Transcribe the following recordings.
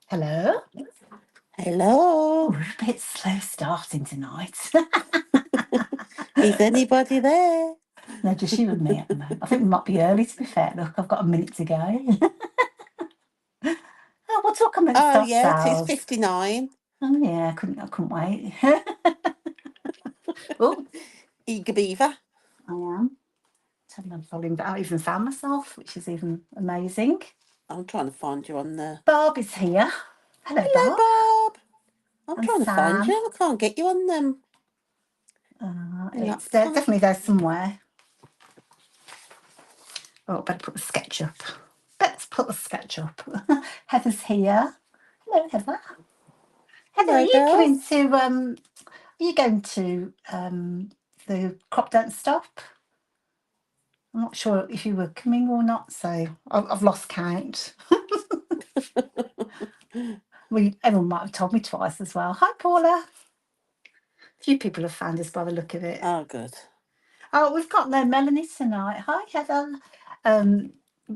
Hello. Hello. We're a bit slow starting tonight. Is anybody there? No, just you and me at the moment. I think we might be early, to be fair. Look, I've got a minute to go. Oh, we'll talk amongst Oh yeah, it is ourselves. 59. Oh yeah, I couldn't wait. Oh, Eager beaver. I am. Turn the volume down. I even found myself, which is even amazing. I'm trying to find you on the. Barb is here. Hello, Hello, Barb. Bob. I'm And trying to find you. Sam. I can't get you on your It's there, laptop. definitely there somewhere. Oh, better put the sketch up. Let's put the sketch up. Heather's here. Hello, Heather. Heather, are Hello, you coming girls. to? Are you going to the Crop Don't Stop? I'm not sure if you were coming or not, so I've lost count. Everyone might have told me twice as well. Hi, Paula. A few people have found us by the look of it. Oh, good. Oh, we've got no Melanie tonight. Hi, Heather. Um,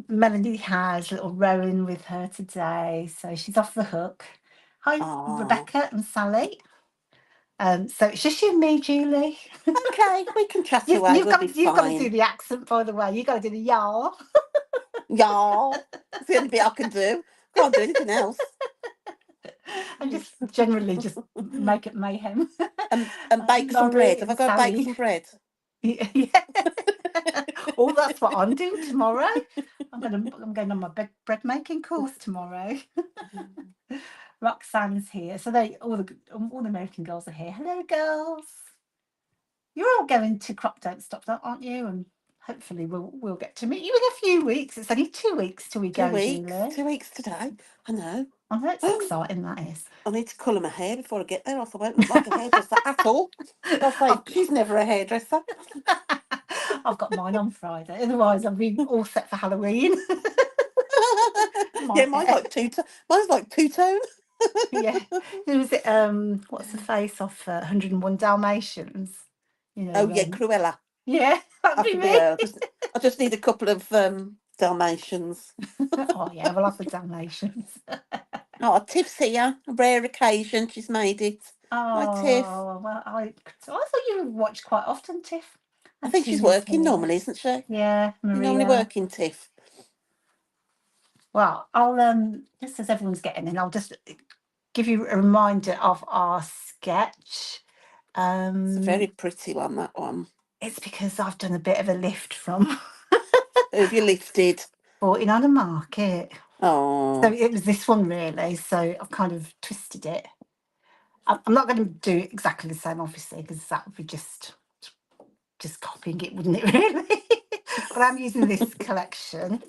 Melanie has little Rowan with her today, so she's off the hook. Hi, Oh, Rebecca and Sally. So it's just you and me, Julie. okay. We can chat You've, away. you've We'll got be to you've got to do fine. the accent, by the way. You've got to do the y'all. Y'all. It's the only bit I can do. Can't do anything else. And just generally just make it mayhem. And bake some Laurie bread. Have I and got to bake Sally. some bread? Yeah. Oh, that's what I'm doing tomorrow. I'm going on my bread making course tomorrow. Roxanne's here, so all the American girls are here. Hello, girls. You're all going to Crop Don't Stop, aren't you? And hopefully we'll get to meet you in a few weeks. It's only 2 weeks till we Two go, weeks. Julie. 2 weeks today. I know. I know it's exciting, that is. I need to colour my hair before I get there, else I won't look like a hairdresser at all. They'll say, I've, she's never a hairdresser. I've got mine on Friday. Otherwise, I'll be all set for Halloween. My Yeah, hair. mine's like two-tone. Yeah. Who was it? What's the face off 101 Dalmatians? You Oh, know, yeah, Cruella. yeah, that'd I be could be me. her. I just need a couple of Dalmatians. Oh, yeah, we'll have the Dalmatians. Oh, Tiff's here. A rare occasion she's made it. Hi, Tiff. Oh, well, I thought you would watch quite often, Tiff. I And think she's Tina's working here. normally, isn't she? Yeah, You're normally Maria. working, Tiff. Well, I'll just as everyone's getting in, I'll just give you a reminder of our sketch. It's a Um, very pretty one, that one. it's because I've done a bit of a lift from Who have you lifted? 14 on a market. So Oh, it was this one really. So I've kind of twisted it. I'm not going to do exactly the same, obviously, because that would be just copying it, wouldn't it? Really? But I'm using this collection.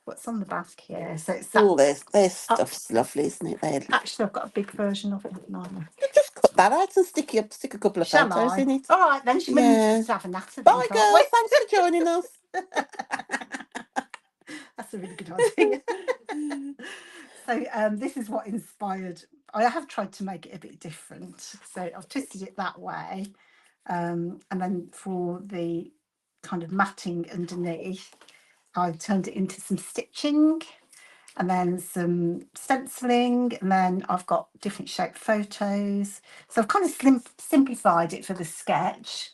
What's on the back here? So it's that. oh, their Up. stuff's lovely, isn't it? There. Actually, I've got a big version of it. No. Just cut that out and stick a couple of Shall photos I? in it. All right, then we can Yeah. just have a natter then, Bye, can't we? girls. Thanks for joining us. That's a really good idea. So this is what inspired. I have tried to make it a bit different. So I've twisted it that way, and then for the kind of matting underneath, I've turned it into some stitching, and then some stenciling, and then I've got different shaped photos. So I've kind of simplified it for the sketch.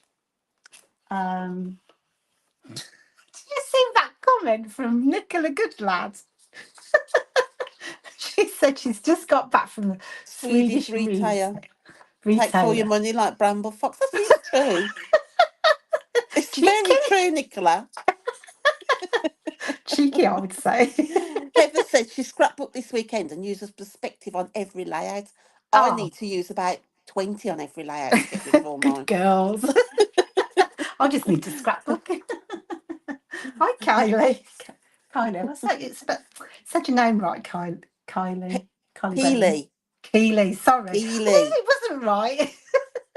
Did you see that comment from Nicola Goodlad? She said she's just got back from the Swedish Swedish retailer takes all your retailer. money like Bramble Fox. That is true. It's Cheeky, very true, Nicola. cheeky, I would say. Heather said she scrapbooked this weekend and uses perspective on every layout. I Oh, need to use about 20 on every layout to get rid of all good mine. girls. I just need to scrapbook. Hi, Kylie. Kylie, I say it's such a name, right? Kylie, Kylie Brennan. Keely. Keely, sorry. Keely. It wasn't right.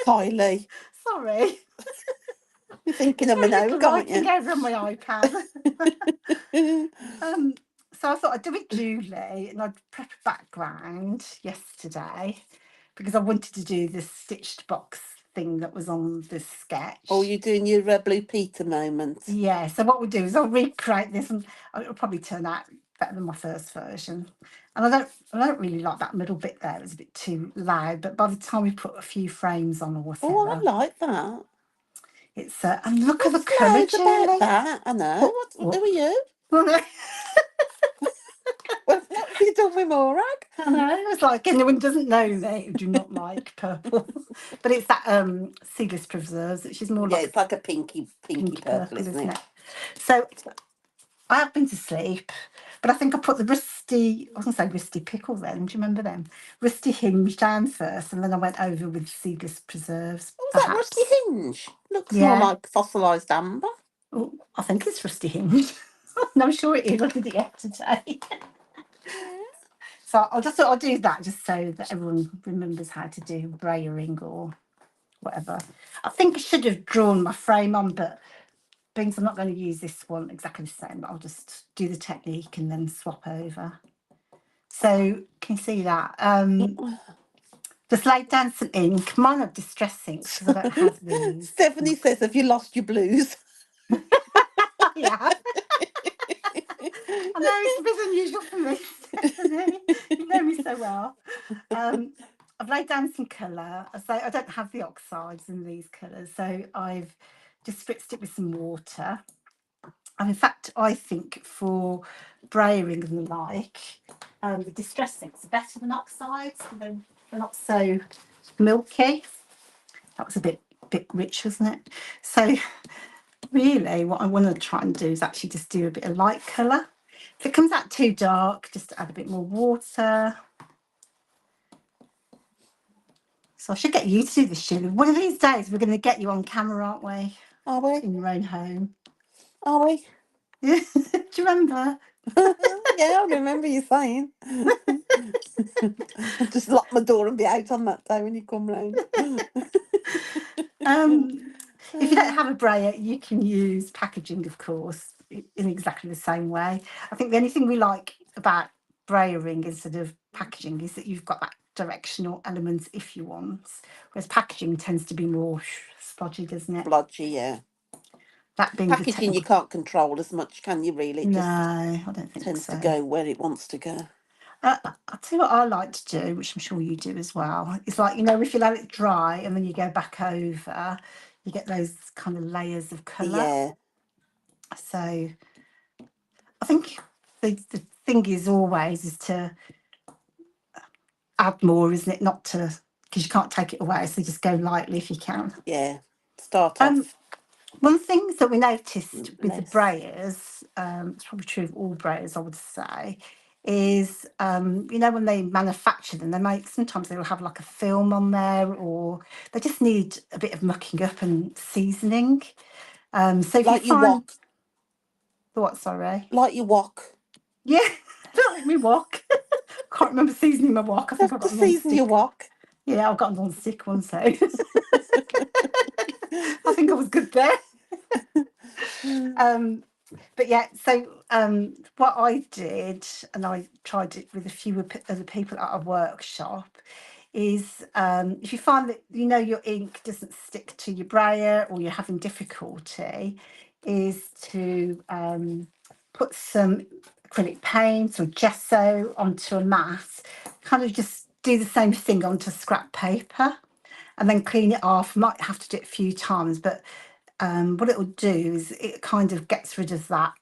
Kylie. Sorry. You're thinking It's of my very name, little can't writing you? over on my iPad. Um, so I thought I'd do it Julie and I'd prep a background yesterday because I wanted to do this stitched box thing that was on this Or sketch. you're doing your Blue Peter moment. Yeah, so what we'll do is I'll recreate this and it'll probably turn out better than my first version. And I don't really like that middle bit there. It's a bit too loud. But by the time we put a few frames on or Oh, I whatever, like that. it's and look at the What's colour, loud about Julie. that? I know. Who What? are you? Well, no, What have you done with Morag? I know. It's like anyone doesn't know me who do not like purple, but it's that seedless preserves, which is more Yeah, like it's like a pinky pinky purple, purple, isn't isn't it? it? So I have been to sleep, but I think I put the rusty, I was going to say rusty pickle then, do you remember them? Rusty hinge down first, and then I went over with seedless preserves, What was that rusty perhaps. hinge? Looks more Yeah. like fossilised amber. Oh, I think it's rusty hinge. No, I'm sure it is. I did it yesterday. Yeah. So I just thought I'd do that just so that everyone remembers how to do brayering or whatever. I think I should have drawn my frame on, but being I'm not going to use this one exactly the same, I'll just do the technique and then swap over. So can you see that? Just laid down some ink. Mine are distress inks because I don't have these. Stephanie says, "Have you lost your blues?" Yeah. I know it's a bit unusual for me, Stephanie. You know me so well. I've laid down some colour. I don't have the oxides in these colours, so I've just spritzed it with some water. And in fact, I think for brayering and the like, the distress inks are better than oxides. They're not so milky. That was a bit rich, wasn't it? So really what I want to try and do is actually just do a bit of light colour. If it comes out too dark, just add a bit more water. So I should get you to do this, Sheila. One of these days we're going to get you on camera, aren't we? Are we? In your own home. Are we? Yeah. Do you remember? Yeah, I remember you saying. I'll just lock my door and be out on that day when you come round. If you don't have a brayer, you can use packaging, of course, in exactly the same way. I think the only thing we like about brayering instead of packaging is that you've got that directional element if you want, whereas packaging tends to be more splodgy, doesn't it? Blodgy, yeah. That being the Packaging you technical. can't control as much, can you? Really, it No, just I don't think tends to so. go where it wants to go. I'll tell you what I like to do, which I'm sure you do as well. It's like, you know, if you let it dry and then you go back over, you get those kind of layers of colour. Yeah, So I think the thing is always is to add more, isn't it? Not to, because you can't take it away. So just go lightly if you can. yeah. Start Um, off One of the things that we noticed with the less. brayers, it's probably true of all brayers, I would say, is you know, when they manufacture them, they make sometimes they will have like a film on there, or they just need a bit of mucking up and seasoning. So if you Like you find walk, the what, sorry, like you walk. yeah, don't make me walk. Can't remember seasoning my wok. I You think I have to got a season your non-stick. walk. Yeah, I've got a non-stick one, so I think I was good there. Um, but yeah, so what I did, and I tried it with a few other people at a workshop, is if you find that you know your ink doesn't stick to your brayer or you're having difficulty, is to put some acrylic paint or gesso onto a mat, kind of just do the same thing onto scrap paper and then clean it off. Might have to do it a few times, but what it will do is it kind of gets rid of that.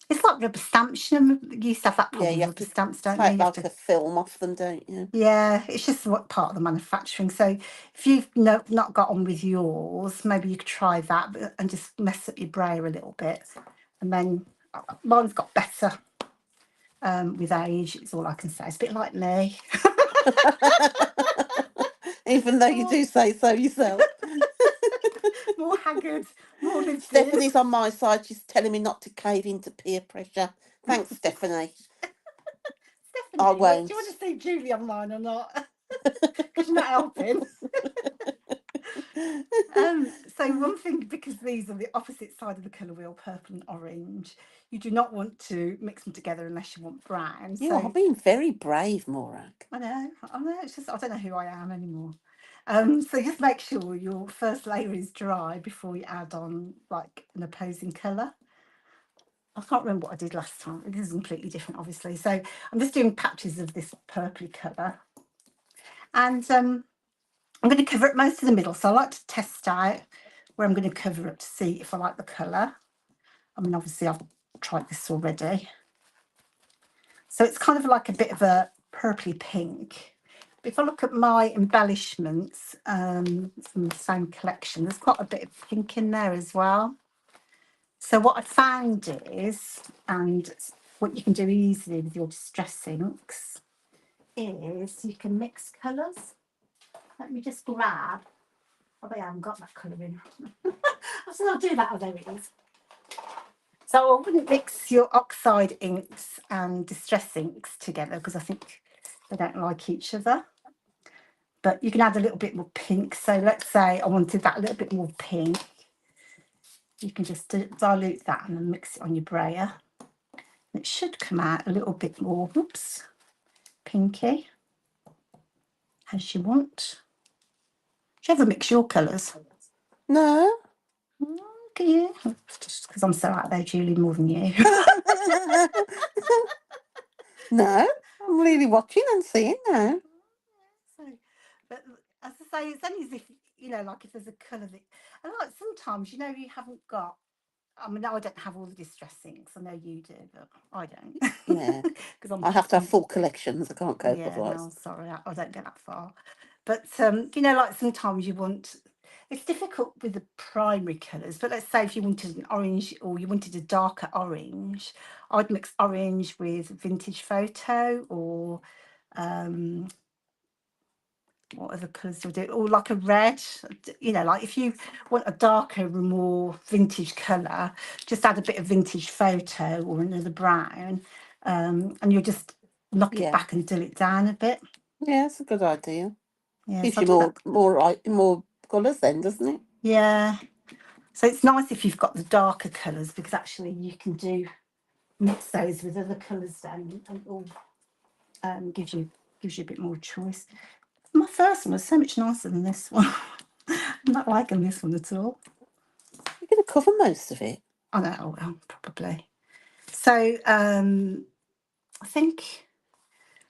It's like rubber stamps. You used to have that Yeah, problem you with have rubber to stamps, don't you? take You have like to, a film off them, don't you? yeah, it's just what part of the manufacturing. So if you've not got on with yours, maybe you could try that and just mess up your brayer a little bit. And then mine's got better with age. It's all I can say. It's a bit like me. Even though you do say so yourself. More haggard, more lived in. Stephanie's on my side. She's telling me not to cave into peer pressure. Thanks, Stephanie. I Stephanie, do you want won't. to see Julie online or not? Because you're not helping. So one thing, because these are the opposite side of the colour wheel, purple and orange, you do not want to mix them together unless you want brown. You are So being very brave, Morag. I know, it's just I don't know who I am anymore. So just make sure your first layer is dry before you add on like an opposing colour. I can't remember what I did last time. This is completely different, obviously. So I'm just doing patches of this purpley colour. And I'm going to cover up most of the middle. So I like to test out where I'm going to cover up to see if I like the colour. I mean, obviously, I've tried this already. So it's kind of like a bit of a purpley pink. But if I look at my embellishments from the same collection, there's quite a bit of pink in there as well. So what I found is, and what you can do easily with your distress inks, is you can mix colours. Let me just grab. Oh, I haven't got that colour in. I said I'll do that. Oh, there it is. So I wouldn't mix your oxide inks and distress inks together because I think they don't like each other. But you can add a little bit more pink. So let's say I wanted that a little bit more pink. You can just dilute that and then mix it on your brayer. It should come out a little bit more, oops, pinky, as you want. Do you ever mix your colours? No. Okay, yeah. Just because I'm so out there, Julie, more than you. No, I'm really watching and seeing now. So, but as I say, it's only as if, you know, like if there's a colour that, and like sometimes, you know, you haven't got, I mean, I don't have all the distress inks. I know you do, but I don't. Yeah. Because I have to have full collections. I can't cope yeah, otherwise. no, sorry, I don't get that far. But you know, like sometimes you want. It's difficult with the primary colours, but let's say if you wanted an orange or you wanted a darker orange, I'd mix orange with vintage photo or what other colours do I do? Or like a red, you know, like if you want a darker, more vintage colour, just add a bit of vintage photo or another brown, and you'll just knock it back and dull it down a bit. Yeah, it's a good idea. Yeah, Gives so you more colours then, doesn't it? yeah. So it's nice if you've got the darker colours because actually you can mix those with other colours then and it all gives you a bit more choice. My first one was so much nicer than this one. I'm not liking this one at all. You're going to cover most of it. I know, I will, probably. So I think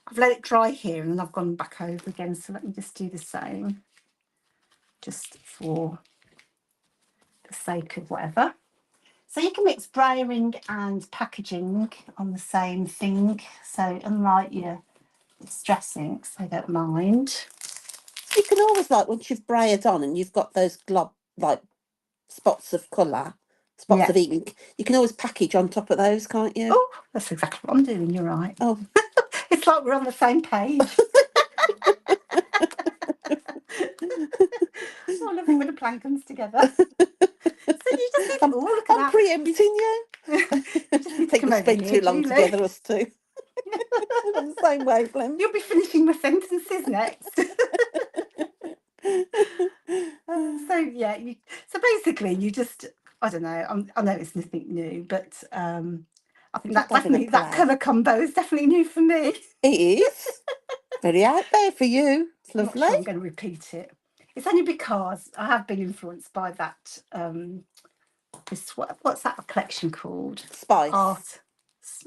I've let it dry here and then I've gone back over again. So let me just do the same, just for the sake of whatever. So you can mix brayering and packaging on the same thing. So unlike your distress inks, I don't mind. You can always, like, once you've brayed on and you've got those like spots of colour, spots of ink, you can always package on top of those, can't you? Oh, that's exactly what I'm doing. You're right. Oh, it's like we're on the same page. Oh, I love it when a plan comes together. So you just need to, look at I'm preempting you. you just need to think come we over spent here, too long Julie. together, us two. On the same wavelength. You'll be finishing my sentences next. So yeah, so basically you just, I don't know, I know it's nothing new, but I think that definitely, that colour combo is definitely new for me. It is. Very out there for you. It's lovely. I'm not sure I'm going to repeat it. It's only because I have been influenced by that, what's that collection called? Spice.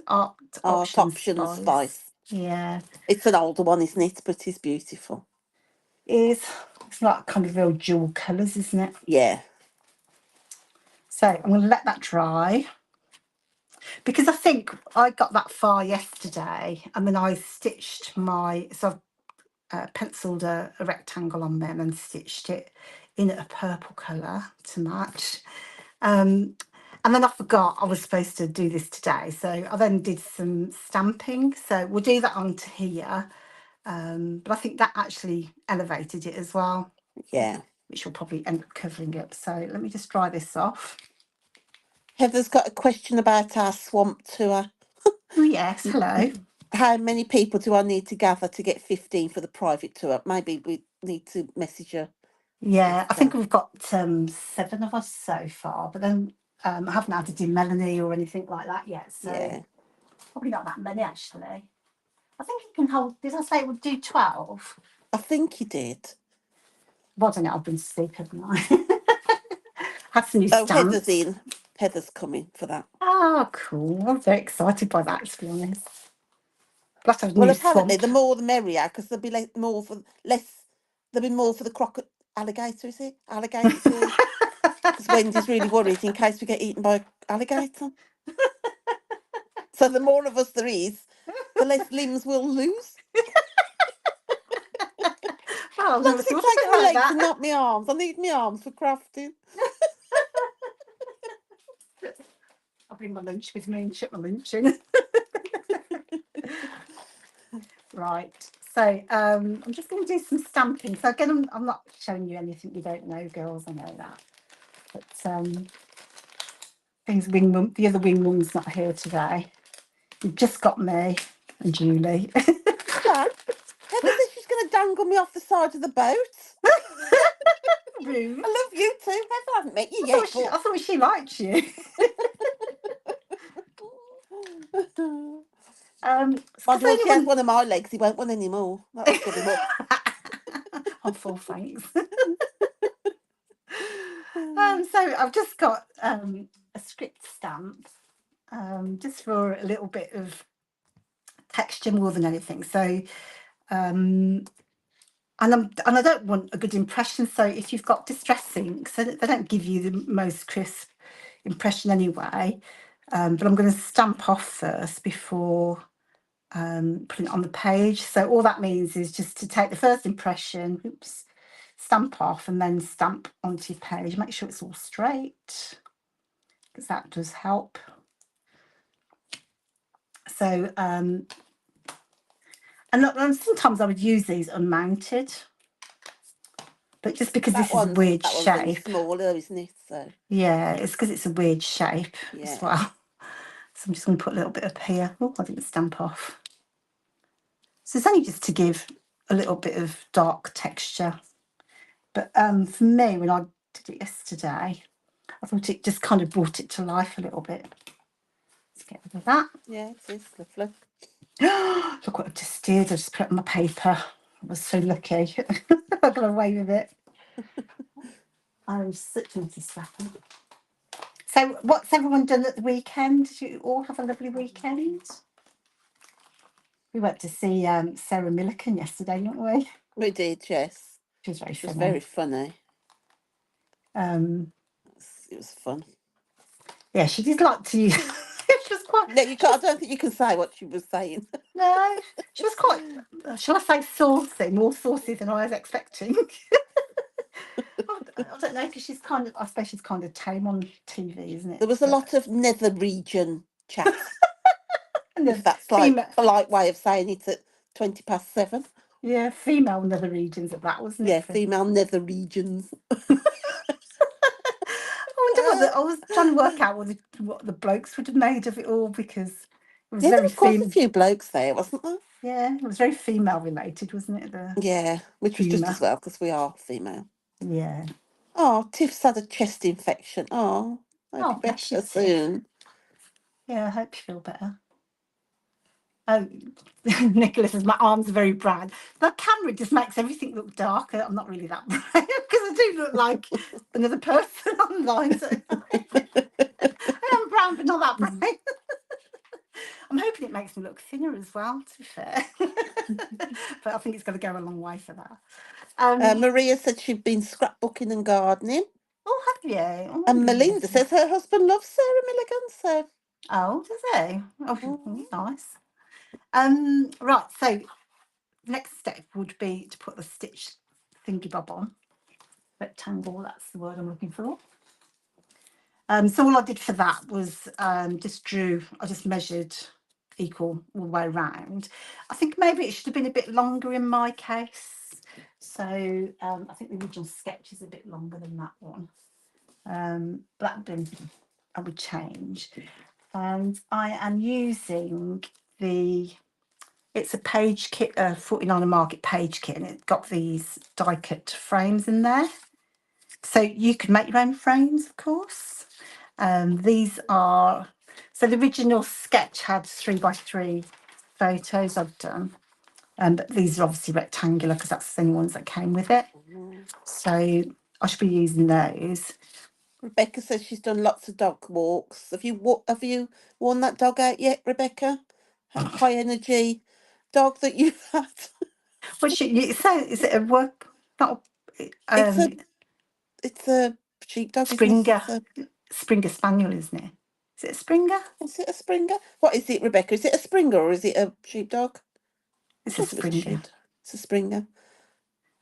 Art Options Spice. Yeah. It's an older one, isn't it? But it's beautiful. It's like kind of real dual colours, isn't it? Yeah. So I'm going to let that dry. Because I think I got that far yesterday and then I stitched so I've penciled a rectangle on them and stitched it in a purple colour to match. And then I forgot I was supposed to do this today. So I then did some stamping. So we'll do that onto here. But I think that actually elevated it as well. Yeah. Which will probably end up covering up. So let me just dry this off. Heather's got a question about our swamp tour. Oh, yes. Hello. How many people do I need to gather to get 15 for the private tour? Maybe we need to message her. Yeah, I think we've got 7 of us so far, but then I haven't added in Melanie or anything like that yet. So yeah. Probably not that many, actually. I think you can hold, did I say it would do 12? I think you did. Well, I don't know, I've been asleep, haven't I? Had some new stamps. Heather's coming for that. Oh, cool. I'm very excited by that, to be honest. Plus, have a Well, new apparently, swamp. the more the merrier, because there'll be more for less. There'll be more for the alligator. Is it alligator to eat? Because Wendy's really worried in case we get eaten by alligator. So the more of us there is, the less limbs we'll lose. Oh, I've As long never as it thought of takes it my like legs that. and not my arms. I need my arms for crafting. I'll bring my lunch with me and ship my lunch in. Right. So I'm just going to do some stamping. So again, I'm not showing you anything you don't know, girls. I know that. But things the other wing mum's not here today. You've just got me and Julie. Hello. Heather says she's going to dangle me off the side of the boat. Rude. I love you too. Heather, I haven't met you I yet. thought she liked you. Mind you, once she has anyone... one of my legs, he won't want any more. That'll shut him up. I'm full thanks. So I've just got a script stamp, just for a little bit of texture more than anything. So, and I don't want a good impression. So if you've got distress inks, they don't give you the most crisp impression anyway. But I'm going to stamp off first before putting it on the page. So all that means is just to take the first impression, stamp off, and then stamp onto your page. Make sure it's all straight, because that does help. So and sometimes I would use these unmounted, but just because this is a weird that one's only shape. smaller, isn't it? So Yeah, it's because it's a weird shape as yeah. well. So I'm just going to put a little bit up here. Oh, I didn't stamp off. So it's only just to give a little bit of dark texture. But for me, when I did it yesterday, I thought it just kind of brought it to life a little bit. Let's get rid of that. Yeah, it is lovely. Look what I just did. I just put it on my paper. I was so lucky. I got away with it. I'm such a scrappy. So what's everyone done at the weekend? Did you all have a lovely weekend? We went to see Sarah Millican yesterday, didn't we? We did, yes. She was very Which was funny. very funny. It was fun. Yeah, she did like to use... she was quite... No, you can't. I don't think you can say what she was saying. No, she was quite, shall I say, saucy, more saucy than I was expecting. I don't know, because I suppose she's kind of tame on TV, isn't it? There was a lot of nether region chat. And If that's like a polite way of saying it at 7:20. Yeah, female nether regions at that, wasn't it? Yeah, female nether regions. I was trying to work out what the blokes would have made of it all, because it was Yeah, there very was quite a few blokes there, wasn't there? Yeah, it was very female related, wasn't it? Yeah, which was just Humour. as well, because we are female. Yeah. Oh, Tiff's had a chest infection. Oh, I hope you're bless you, better soon. Yeah, I hope you feel better. Oh, Nicholas says my arms are very brown. The camera just makes everything look darker. I'm not really that brown, because I do look like another person online. So I am brown, but not that brown. I'm hoping it makes me look thinner as well, to be fair. But I think it's going to go a long way for that. Maria said she'd been scrapbooking and gardening. Oh, have you? Oh, And Melinda says her husband loves Sarah Milligan, so... Oh, does he? Oh, nice. Right, so the next step would be to put the stitch thingy bob on. Rectangle, that's the word I'm looking for. So all I did for that was I just measured equal all the way around. I think maybe it should have been a bit longer in my case. So I think the original sketch is a bit longer than that one. But that I would change. And I am using it's a page kit, 49 Market page kit, and it's got these die cut frames in there. So you can make your own frames, of course. These are, so the original sketch had 3x3 photos I've done. But these are obviously rectangular, because that's the only ones that came with it. So I should be using those. Rebecca says she's done lots of dog walks. Have you worn that dog out yet, Rebecca? High energy dog that you've had. What should you say? Is it a work? Not It's a um, it's a sheepdog, isn't it? Springer, Springer Spaniel, isn't it? Is it a Springer? Is it a Springer? What is it, Rebecca? Is it a Springer or is it a sheepdog? I It's a thought it was a Springer. sheepdog. It's a Springer.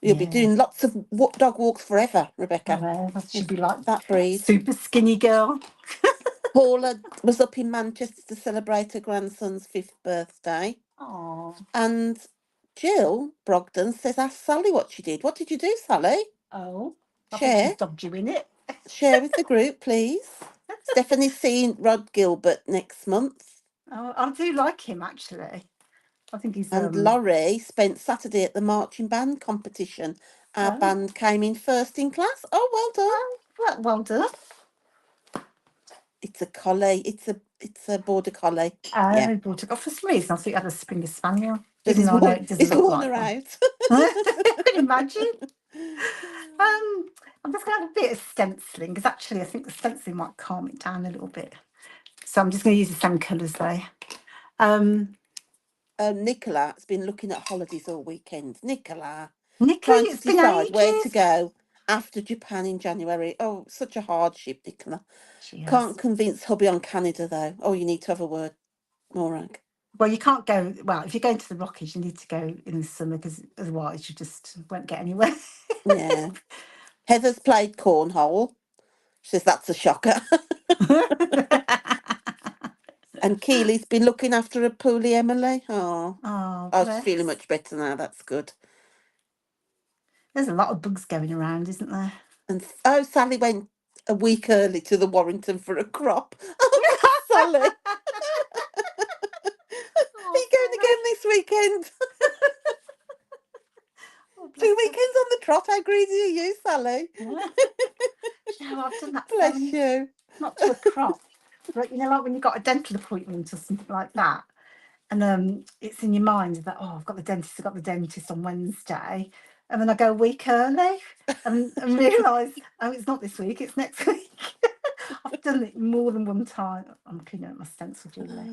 You'll be Yeah. doing lots of dog walks forever, Oh, Rebecca, well, that should with be like that breed. super skinny girl. Paula was up in Manchester to celebrate her grandson's 5th birthday. Oh, And Jill Brogden says, ask Sally what she did. What did you do, Sally? oh, I think she's Share. dogged you in it. Share with the group, please. Stephanie's seeing Rod Gilbert next month. Oh, I do like him actually. I think he's And Laurie spent Saturday at the marching band competition. Our oh, band came in first in class. Oh, well done. well done. It's a collie. It's a border collie. Yeah. Oh, brought it off for some reason. I thought you had a Springer Spaniel, Because even though I know it doesn't he's look worn like her one. out. I can imagine. I'm just going to have a bit of stenciling because actually I think the stenciling might calm it down a little bit. So I'm just going to use the same colours there. Nicola has been looking at holidays all weekend. Nicola, Nicola, trying to it's been decide where to ages. go after Japan in January. Oh, such a hardship, Nicola. She Can't has. convince hubby on Canada, though. Oh, you need to have a word, Morag. Well, you can't go. Well, if you're going to the Rockies, you need to go in the summer because otherwise you just won't get anywhere. Yeah. Heather's played cornhole. She says that's a shocker. And Keely's been looking after a poorly Emily. Oh, Oh, oh, she's feeling bless. much better now. That's good. There's a lot of bugs going around, isn't there? And oh, Sally went a week early to the Warrington for a crop. Oh, Sally. Are Oh, you going again this weekend? oh, bless 2 weekends on the trot. How greedy are you, Sally? her. No, I've done that so Bless many, you. not to a crop, but like when you've got a dental appointment or something like that, and it's in your mind that I've got the dentist on Wednesday, and then I go a week early and realise it's not this week, it's next week. I've done it more than one time. I'm cleaning up my stencil, Julie.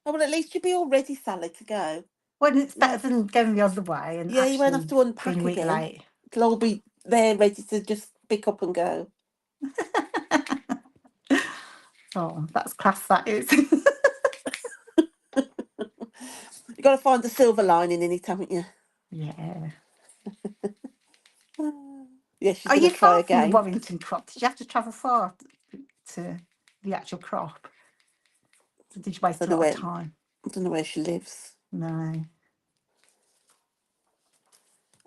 Oh, well, at least you'll be all ready, Sally, to go. Well, it's You better won't, than going the other way and yeah, you won't have actually to being unpack a week again. late. It'll all be there ready to just pick up and go. Oh, that's class, that is. You've got to find the silver lining in it, haven't you? Yeah. Yeah, she's Are going you to try far from the again. Warrington crop? Did you have to travel far to the actual crop? Or did you waste a lot of time? I don't know where she lives. No.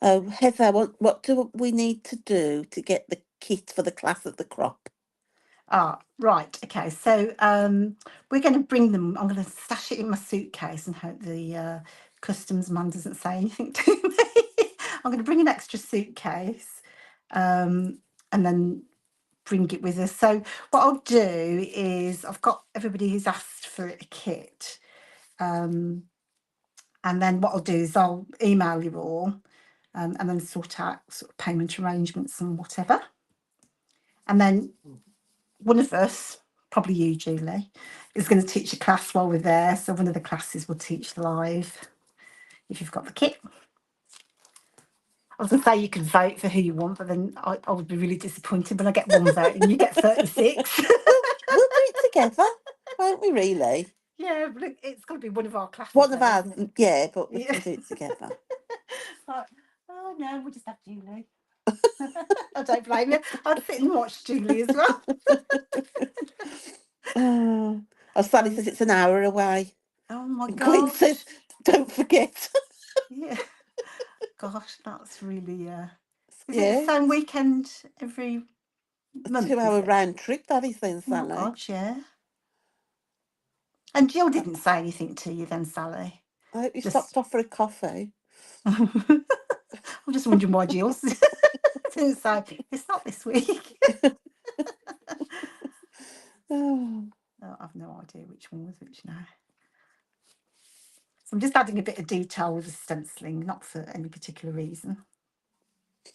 Oh, Heather, what do we need to do to get the kit for the class at the crop? Ah, right. Okay. So we're going to bring them. I'm going to stash it in my suitcase and hope the customs man doesn't say anything to me. I'm going to bring an extra suitcase and then bring it with us. So what I'll do is I've got everybody who's asked for a kit. And then what I'll do is I'll email you all and then sort out sort of payment arrangements and whatever. And then one of us, probably you, Julie, is going to teach a class while we're there. So one of the classes will teach live if you've got the kit. I was going to say you could vote for who you want, but then I would be really disappointed when I get one vote and you get 36. We'll do it together, won't we, really? Yeah, but look, it's got to be one of our classes. One of though, ours, isn't it? yeah, but we Yeah. can do it together. Like, oh no, we'll just have Julie. I don't blame you. I'd sit and watch Julie as well. Oh, Sally says it's an hour away. Oh my And Gwen gosh. says, don't forget. Yeah. Gosh, that's really is it the Yeah, same weekend every a month, is 2 hour it? round trip, that is then, Oh my Sally. gosh, yeah. And Jill I didn't say anything to you then, Sally. hope you Just stopped off for a coffee. I'm just wondering why Jill didn't say it's not this week. Oh, Oh, I've no idea which one was which now. So I'm just adding a bit of detail with the stenciling, not for any particular reason,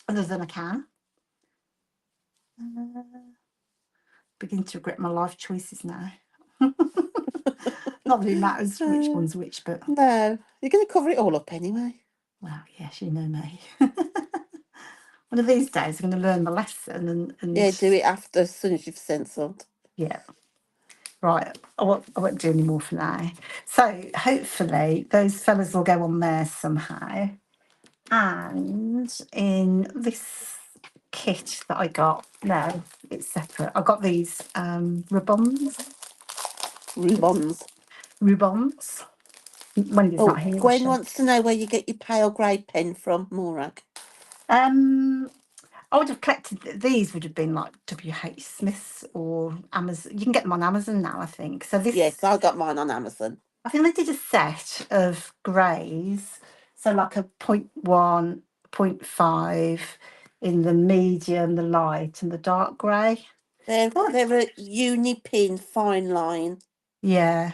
other than I can. Beginning to regret my life choices now. Not that it matters which one's which, but No, you're going to cover it all up anyway. well, yes, you know me. One of these days, I'm going to learn my lesson and Yeah, do it after, as soon as you've censored. yeah. Right, I won't do any more for now. So hopefully those fellas will go on there somehow. And in this kit that I got, no, it's separate. I got these rubons. Rubons. Wendy's not here. Gwen wants to know where you get your pale grey pen from, Morag. I would have collected these. Would have been like WH Smith's or Amazon. You can get them on Amazon now, I think. So this, Yes, I got mine on Amazon. I think they did a set of greys. So like a 0.1, 0.5 in the medium, the light, and the dark grey. They're a uni-pin fine line. Yeah,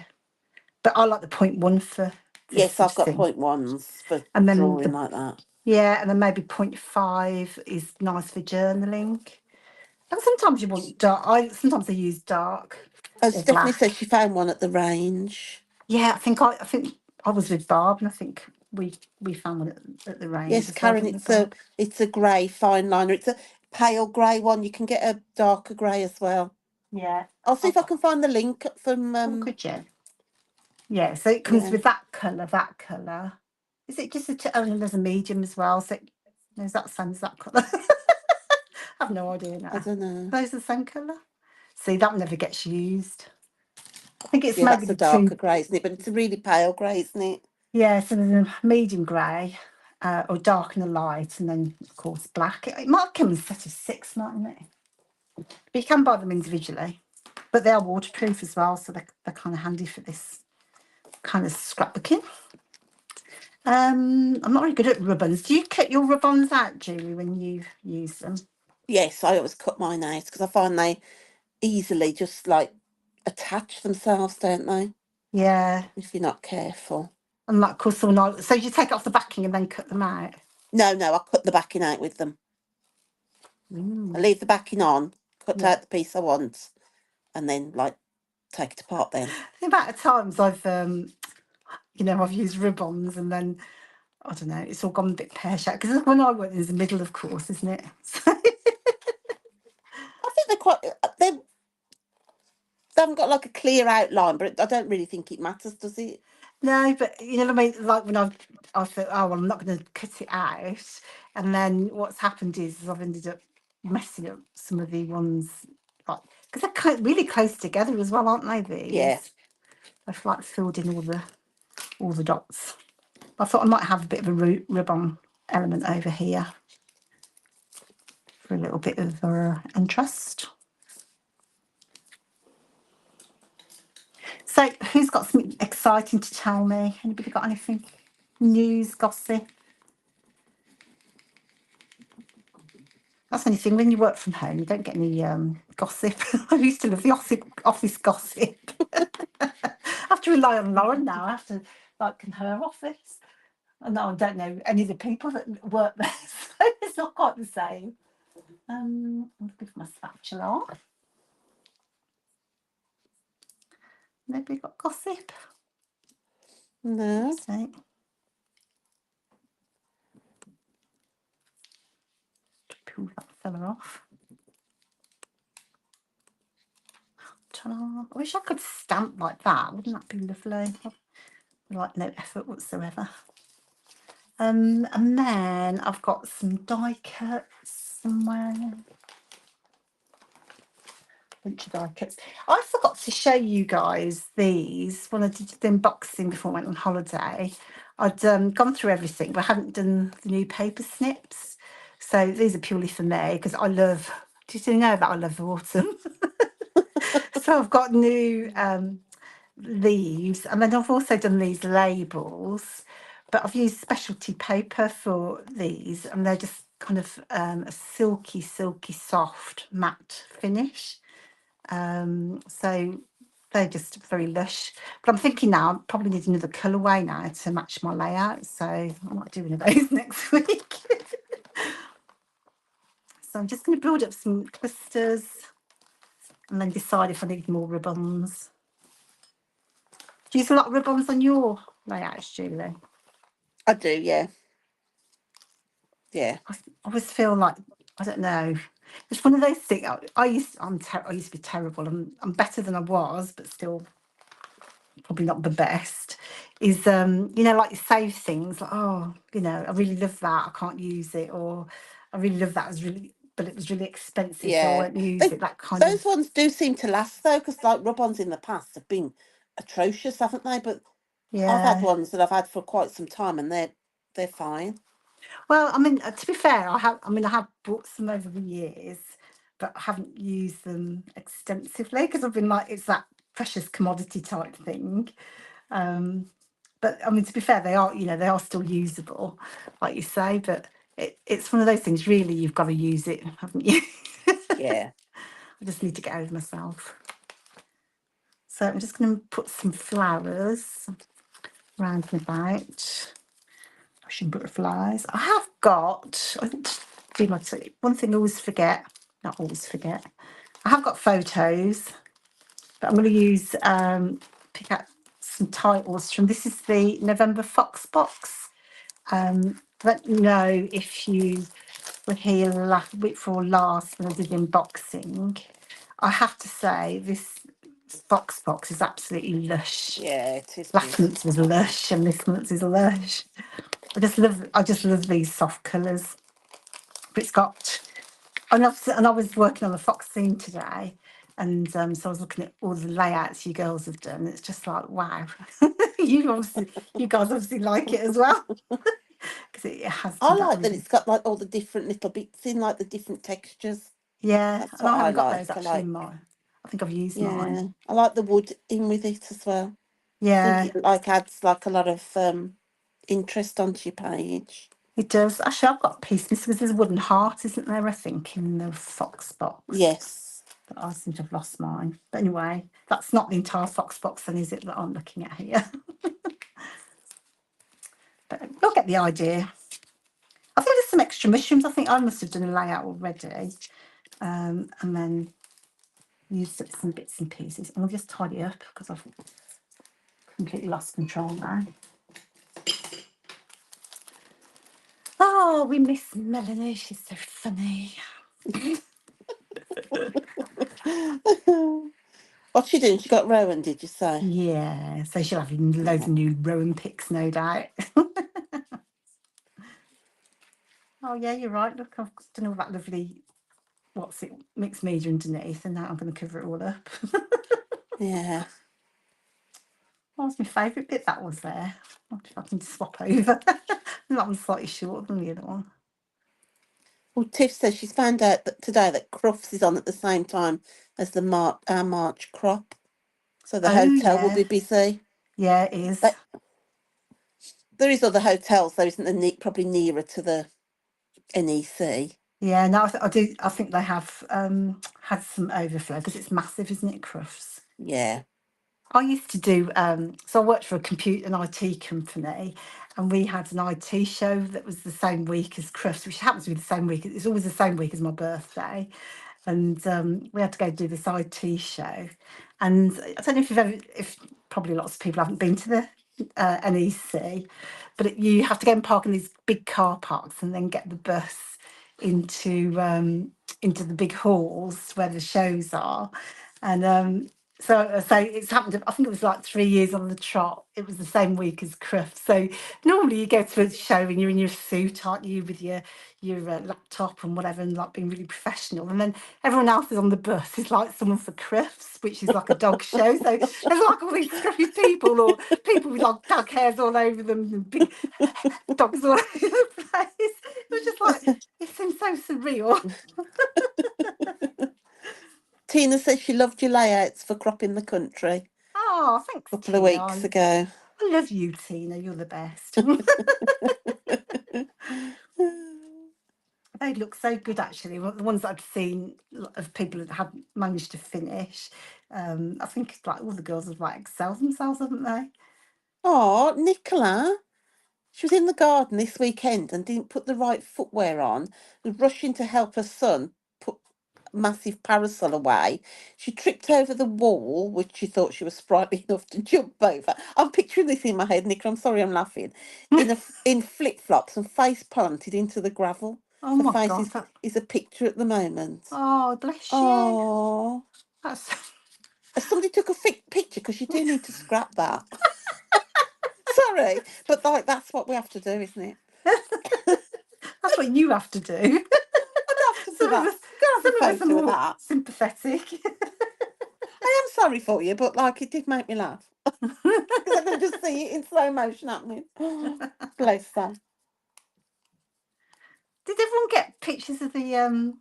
but I like the 0.1 for this Yes, sort I've of got thing. 0.1s for And then drawing like that. yeah, and then maybe 0.5 is nice for journaling. And sometimes you want dark. Sometimes I use dark Oh, or Stephanie black. says she found one at the range. Yeah, I think I was with Barb, and I think we found one at the range Yes, as well, Karen, didn't we, Barb? it's a grey fine liner. It's a pale grey one. You can get a darker grey as well. Yeah. I'll see if I can find the link from Could you? Yeah, so it comes yeah. with that colour, that colour. Is it just oh, and there's a medium as well, so is that the same as that colour? I've no idea now. I don't know. Those are the same colour? See, that never gets used. I think it's Yeah, maybe that's a darker between, grey, isn't it? But it's a really pale grey, isn't it? yeah, so there's a medium grey, or dark and a light, and then, of course, black. It might come in a set of 6, mightn't it? But you can buy them individually. But they are waterproof as well, so they're kind of handy for this kind of scrapbooking. I'm not very good at ribbons. Do you cut your ribbons out, Julie, when you use them? Yes, I always cut mine out because I find they easily just like attach themselves, don't they? Yeah. If you're not careful. And like, of course, so you take off the backing and then cut them out? No, I cut the backing out with them. I leave the backing on, cut out the piece I want, and then like take it apart then. The amount of times I've used ribbons and then, I don't know, it's all gone a bit pear-shaped. Because when I went in the middle, of course, isn't it? I think they haven't got like a clear outline, but I don't really think it matters, does it? No, but you know what I mean? Like when I thought, oh, well, I'm not going to cut it out. And then what's happened is I've ended up messing up some of the ones, like, because they're really close together as well, aren't they, these? Yeah. I've like filled in all the dots. I thought I might have a bit of a ribbon element over here for a little bit of interest. So who's got something exciting to tell me? Anybody got anything? News, gossip? That's the only thing, when you work from home, you don't get any gossip. I used to love the office gossip. I have to rely on Lauren now. I have to, like, in her office. And I don't know any of the people that work there, so it's not quite the same. I'll give my spatula off. Nobody got gossip? No. So, pull that fella off. Ta-da. I wish I could stamp like that. Wouldn't that be lovely? Like no effort whatsoever. And then I've got some die cuts somewhere. Bunch of die cuts. I forgot to show you guys these when I did the unboxing before I went on holiday. I'd gone through everything, but I hadn't done the new paper snips. So these are purely for me because I love. Did you know that I love autumn? So I've got new leaves, and then I've also done these labels, but I've used specialty paper for these, and they're just kind of a silky soft matte finish. So they're just very lush. But I'm thinking now I probably need another colourway now to match my layout, so I might do one of those next week. So I'm just going to build up some clusters and then decide if I need more ribbons. Do you use a lot of ribbons on your layouts, Julie? I do, yeah. Yeah. I always feel like, I don't know. It's one of those things. I used to be terrible. I'm better than I was, but still probably not the best. Is like you save things like, oh, I really love that, I can't use it, or I really love that, but it was really expensive, so I Yeah. won't use They, it. That kind those of, ones do seem to last though, because like rub-ons in the past have been atrocious, haven't they? But I've had yeah. ones that I've had for quite some time, and they're fine. Well, I mean, to be fair, I have bought some over the years, but I haven't used them extensively because I've been like, it's that precious commodity type thing. But I mean, to be fair, they are still usable, like you say. But it's one of those things. Really, you've got to use it, haven't you? Yeah. I just need to get over myself. So I'm just going to put some flowers around and about. Russian butterflies. I have got. I didn't do my one thing I always forget. Not always forget. I have got photos, but I'm going to use pick out some titles from. This is the November Fox box. Let me know if you were here week before last when I did unboxing. I have to say this Fox box is absolutely lush. Yeah, it is Last beautiful. month's was lush, and this month's is lush. I just love these soft colours. But it's got, and I was working on the Fox theme today, and so I was looking at all the layouts you girls have done. It's just like, wow, you guys obviously like it as well, because it has I done that like that really. it's got like all the different little bits in, like the different textures. Yeah, That's and what I I haven't got those like. I actually like, in mine. I think I've used mine. yeah, I like the wood in with it as well. I think Yeah, it like adds like a lot of interest onto your page. it does. Actually, I've got a piece because there's a wooden heart, isn't there? I think in the Fox box. Yes. But I seem to have lost mine. But anyway, that's not the entire Fox box, then, is it, that I'm looking at here? But you'll get the idea. I think there's some extra mushrooms. I think I must have done a layout already, and then used up some bits and pieces. And I'll just tidy up because I've completely lost control now. Oh, we miss Melanie. She's so funny. What's she doing? She got Rowan, did you say? Yeah, so she'll have loads of new Rowan pics, no doubt. Oh yeah, you're right. Look, I've done all that lovely, what's it, mixed media underneath, and now I'm going to cover it all up. Yeah. That was my favourite bit, that was there. I'll if I can swap over. That one's slightly shorter than the other one. Well, Tiff says she's found out that today that Crufts is on at the same time as our March crop. So the Oh hotel will yeah, be busy. yeah, it is. But there is other hotels, though, isn't there? Probably nearer to the NEC. Yeah, no, I do. I think they have had some overflow because it's massive, isn't it, Crufts? Yeah. I used to do, so I worked for an IT company, and we had an IT show that was the same week as Crufts, which happens to be the same week. It's always the same week as my birthday. And we had to go do this IT show. And I don't know if probably lots of people haven't been to the NEC, but you have to go and park in these big car parks and then get the bus into the big halls where the shows are. And so it's happened. I think it was like 3 years on the trot. It was the same week as Crufts. So normally you go to a show and you're in your suit, aren't you, with your laptop and whatever, and like being really professional. And then everyone else is on the bus is like someone for Crufts, which is like a dog show. So there's like all these scruffy people or people with like dog hairs all over them and big dogs all over the place. It was just like it seemed so surreal. Tina says she loved your layouts for Crop in the Country Oh, thanks, a couple of Tina. weeks ago. I love you, Tina. You're the best. They look so good, actually. The ones that I've seen of people that have managed to finish. I think like all the girls have like excelled themselves, haven't they? Oh, Nicola. She was in the garden this weekend and didn't put the right footwear on, was rushing to help her son put a massive parasol away. She tripped over the wall, which she thought she was sprightly enough to jump over. I'm picturing this in my head, Nicola. I'm sorry I'm laughing. In flip flops and face planted into the gravel. Oh Her my face God. is a picture at the moment. Oh, bless you. Oh, That's somebody took a picture because you do need to scrap that. Sorry, but like that's what we have to do, isn't it? that's what you have to do. I'd have to do Some of that. us, Go have a some of us are photo of more that. sympathetic. I am sorry for you, but like it did make me laugh because I can just see it in slow motion happening. Bless her. Did everyone get pictures of the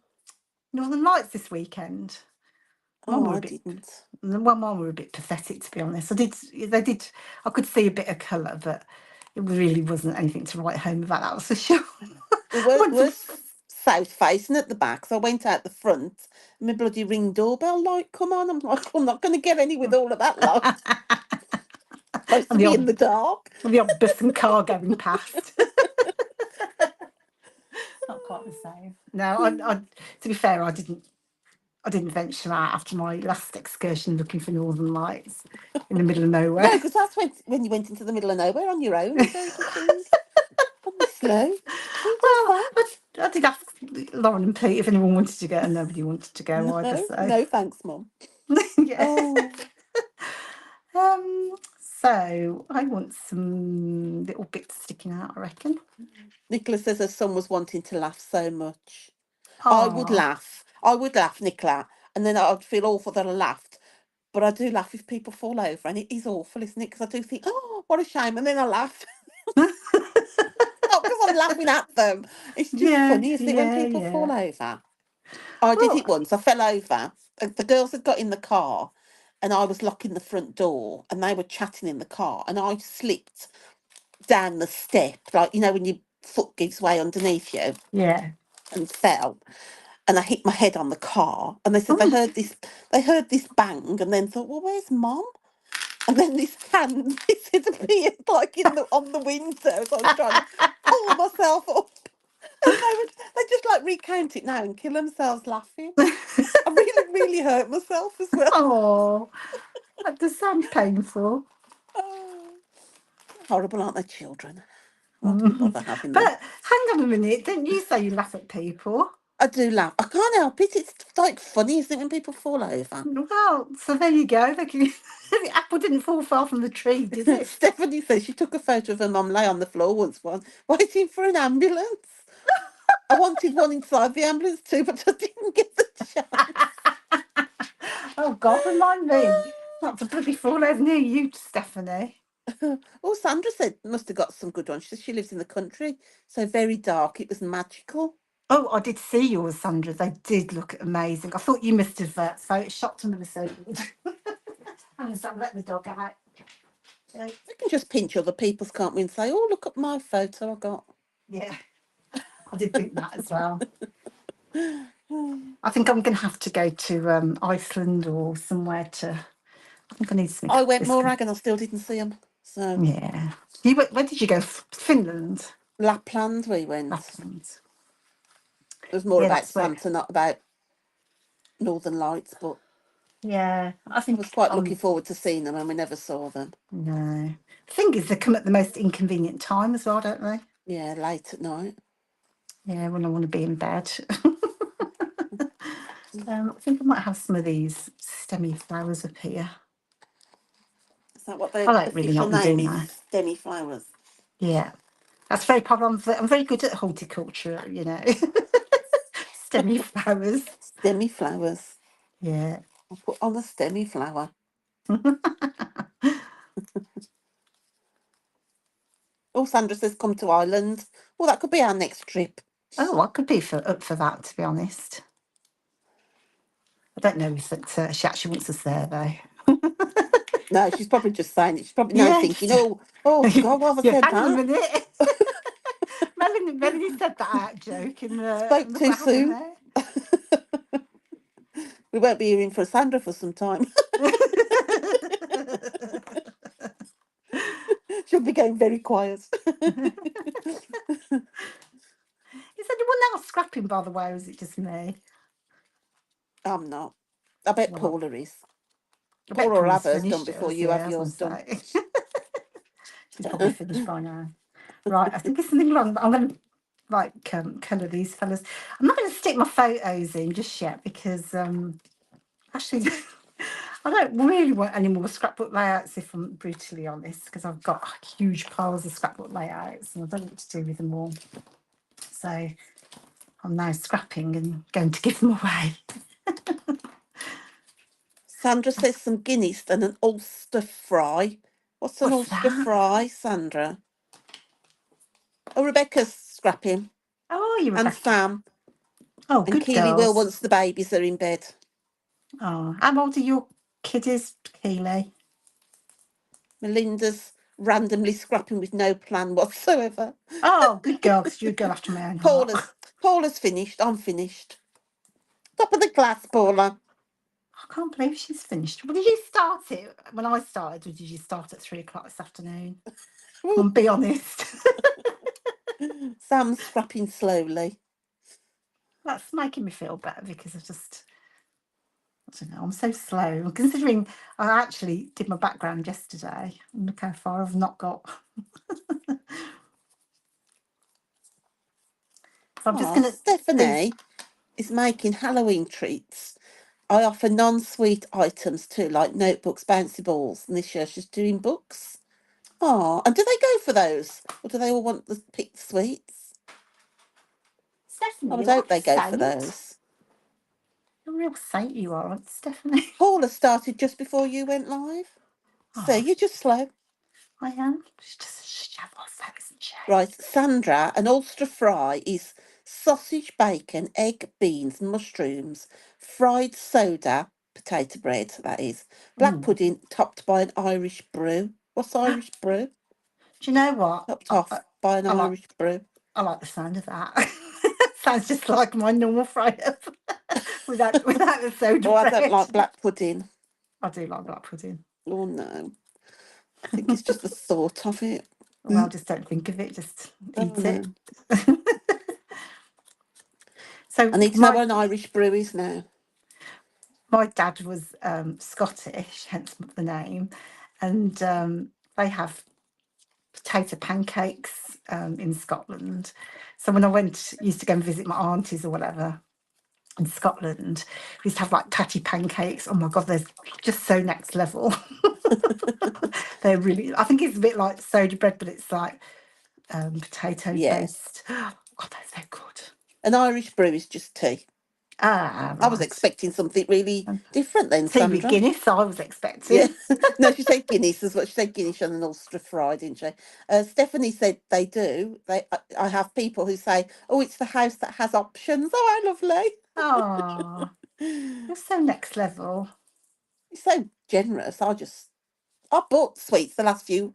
Northern Lights this weekend? Mine Oh, were a I bit. didn't. Well, mine were a bit pathetic, to be honest. I did. They did. I could see a bit of colour, but it really wasn't anything to write home about. That was for sure. We I were, went to. we're south facing at the back, so I went out the front. My bloody ring doorbell light come on. I'm like, I'm not going to get any with all of that light. Supposed to and the be in odd, the dark. the odd bus and car going past. Not quite the same. No, to be fair, I didn't. I didn't venture out after my last excursion looking for Northern Lights in the middle of nowhere. No, because that's when you went into the middle of nowhere on your own. I don't think. Honestly, who does Well, that? I did ask Lauren and Pete if anyone wanted to go, and nobody wanted to go either. No, So, no, thanks, Mum. yeah. Oh. So I want some little bits sticking out, I reckon. Nicola says her son was wanting to laugh so much. I would Oh, laugh. I would laugh, Nicola, and then I'd feel awful that I laughed. But I do laugh if people fall over, and it is awful, isn't it? Because I do think, oh, what a shame, and then I laugh. Not because I'm laughing at them. It's just yeah, funny, isn't it, when yeah, people fall yeah. over? I did Well, it once. I fell over. The girls had got in the car, and I was locking the front door, and they were chatting in the car, and I slipped down the step, like when your foot gives way underneath you, yeah. and fell. And I hit my head on the car, and they said Oh, they heard this bang, and then thought, well, where's Mum? And then this hand disappeared like on the window as I was trying to pull myself up. And they just like recount it now and kill themselves laughing. I really, really hurt myself as well. oh, that does sound painful. Oh, horrible, aren't they, children? Why do we But bother having them? hang on a minute, didn't you say you laugh at people? I do laugh. I can't help it. It's like funny, isn't it, when people fall over? Well, so there you go. The apple didn't fall far from the tree, did it? Stephanie says she took a photo of her mum lay on the floor once, waiting for an ambulance. I wanted one inside the ambulance too, but I didn't get the chance. Oh God, remind me not to bloody fall over near you, Stephanie. Oh, Sandra said must have got some good ones. She says she lives in the country, so very dark. It was magical. Oh, I did see yours, Sandra. They did look amazing. I thought you must have photoshopped them. They were so good. I'm just let the dog out. We can just pinch other people's, can't we, and say, "Oh, look at my photo I got." Yeah, I did think that as well. I think I'm going to have to go to Iceland or somewhere to. I think I need something. I went Morag and I still didn't see them. So Yeah. Where did you go? Finland? Lapland we went. Lapland. It was more Yeah, about that's where. Santa, not about Northern Lights, but Yeah, I I was think quite looking forward to seeing them, and we never saw them. no. The thing is, they come at the most inconvenient time as well, don't they? Yeah, late at night. Yeah, when I want to be in bed. I think I might have some of these stemmy flowers up here. Is that what I the don't really know official what I'm name doing is? now. Stemmy flowers. Yeah, that's very popular. I'm very good at horticulture, Stemmy flowers. Stemmy flowers. Yeah. I'll put on a stemmy flower. Oh, Sandra says come to Ireland. Well, that could be our next trip. Oh, I could be up for that, to be honest. I don't know if she actually wants us there, though. No, she's probably just saying it. She's probably now Yeah. thinking, oh God, why have I Yeah, said hang on a that? minute. Melanie said that out joke, and Spoke look too what happened soon. there. We won't be hearing from Sandra for some time. She'll Suddenly going very quiet. Is anyone else scrapping, by the way, or is it just me? I'm not. I bet Well, Paula is. I bet Paula will have Paula's hers done finished before us. you have Yeah, I was going yours to done. say. She's probably finished by now. Right, I think there's something wrong. I'm going to colour these fellas. I'm not going to stick my photos in just yet because actually I don't really want any more scrapbook layouts if I'm brutally honest, because I've got huge piles of scrapbook layouts and I don't know what to do with them all. So I'm now scrapping and going to give them away. Sandra says some Guinness and an Ulster fry. What's an What's Ulster that? fry, Sandra? Oh, Rebecca's scrapping. Oh, you And Rebecca. Sam. Oh, And good Keely will girls. once the babies are in bed. Oh, how old are your kiddies, Keely? Melinda's randomly scrapping with no plan whatsoever. Oh, good girl, because you're a girl after my own heart. Paula's finished. I'm finished. Top of the class, Paula. I can't believe she's finished. Well, did you start it when I started, or did you start at 3 o'clock this afternoon? Be honest. Sam's scrapping slowly. That's making me feel better because I don't know, I'm so slow. Considering I actually did my background yesterday, and look how far I've not got. So I'm just going to do. Stephanie is making Halloween treats. I offer non-sweet items too, like notebooks, bouncy balls, and this year she's doing books. Oh, and do they go for those? Or do they all want the picked sweets? I Stephanie, would you're hope like a they go for saint. those. You're a real saint, you are, aren't you, Stephanie? Paula started just before you went live. So Oh, you're just slow. I am. She's just a shovel, isn't she? Right, Sandra, an Ulster fry is sausage, bacon, egg, beans, mushrooms, fried soda, potato bread, that is, black Mm. pudding topped by an Irish brew. What's Irish brew? Do you know what? Topped off by an I like Irish brew. I like the sound of that. Sounds just like my normal fry up without the soda Oh, I don't bread. like black pudding. I do like black pudding. Oh, no. I think it's just the thought of it. Well, just don't think of it, just Oh, eat it. no. So I need to know what an Irish brew is now. my dad was Scottish, hence the name, and they have potato pancakes in Scotland. So when I used to go and visit my aunties or whatever in Scotland, we used to have like tatty pancakes. Oh my God, they're just so next level. They're really, I think it's a bit like soda bread, but it's like potato Yeah. based. God, they're so good. An Irish brew is just tea. Ah, I was right. expecting something really different then, Tea with Sandra. Guinness, I was Yeah. expecting. No, she said Guinness as well. She said Guinness and an Ulster fry, didn't she? Stephanie said they do. I have people who say, oh, it's the house that has options. Oh, how lovely. Oh, you're so next level. It's so generous. I bought sweets the last few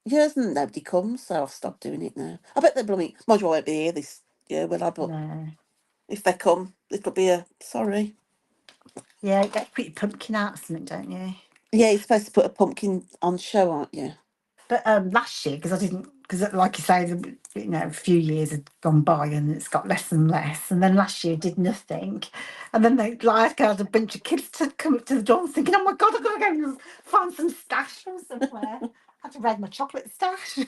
years and nobody comes, so I've stopped doing it now. I bet they're blooming. Mind you, I won't be here this year, will I? But No. if they come, it'll be a sorry. Yeah, you get to put your pumpkin out or something, don't you? Yeah, you're supposed to put a pumpkin on show, aren't you? But last year, because I didn't, because like you say, a few years had gone by and it's got less and less. And then last year did nothing. And then they like had a bunch of kids to come up to the door and thinking, oh my God, I've got to go and find some stash from somewhere. I had to raid my chocolate stash.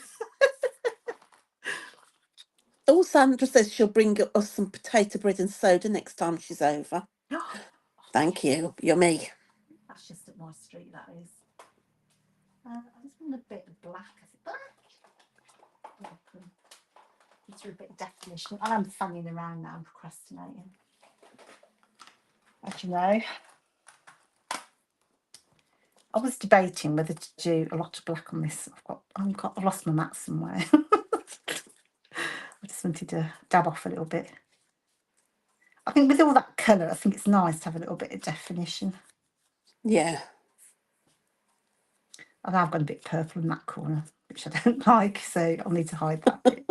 Oh, Sandra says she'll bring us some potato bread and soda next time she's over. Thank you. Yummy. That's just at my street, that is. I just want a bit of black. Is it black? It's a bit of definition. I'm fanning around now, I'm procrastinating. As you know, I was debating whether to do a lot of black on this. I've lost my mat somewhere. I just wanted to dab off a little bit. I think with all that colour, I think it's nice to have a little bit of definition. Yeah. And I've got a bit purple in that corner, which I don't like, so I'll need to hide that bit.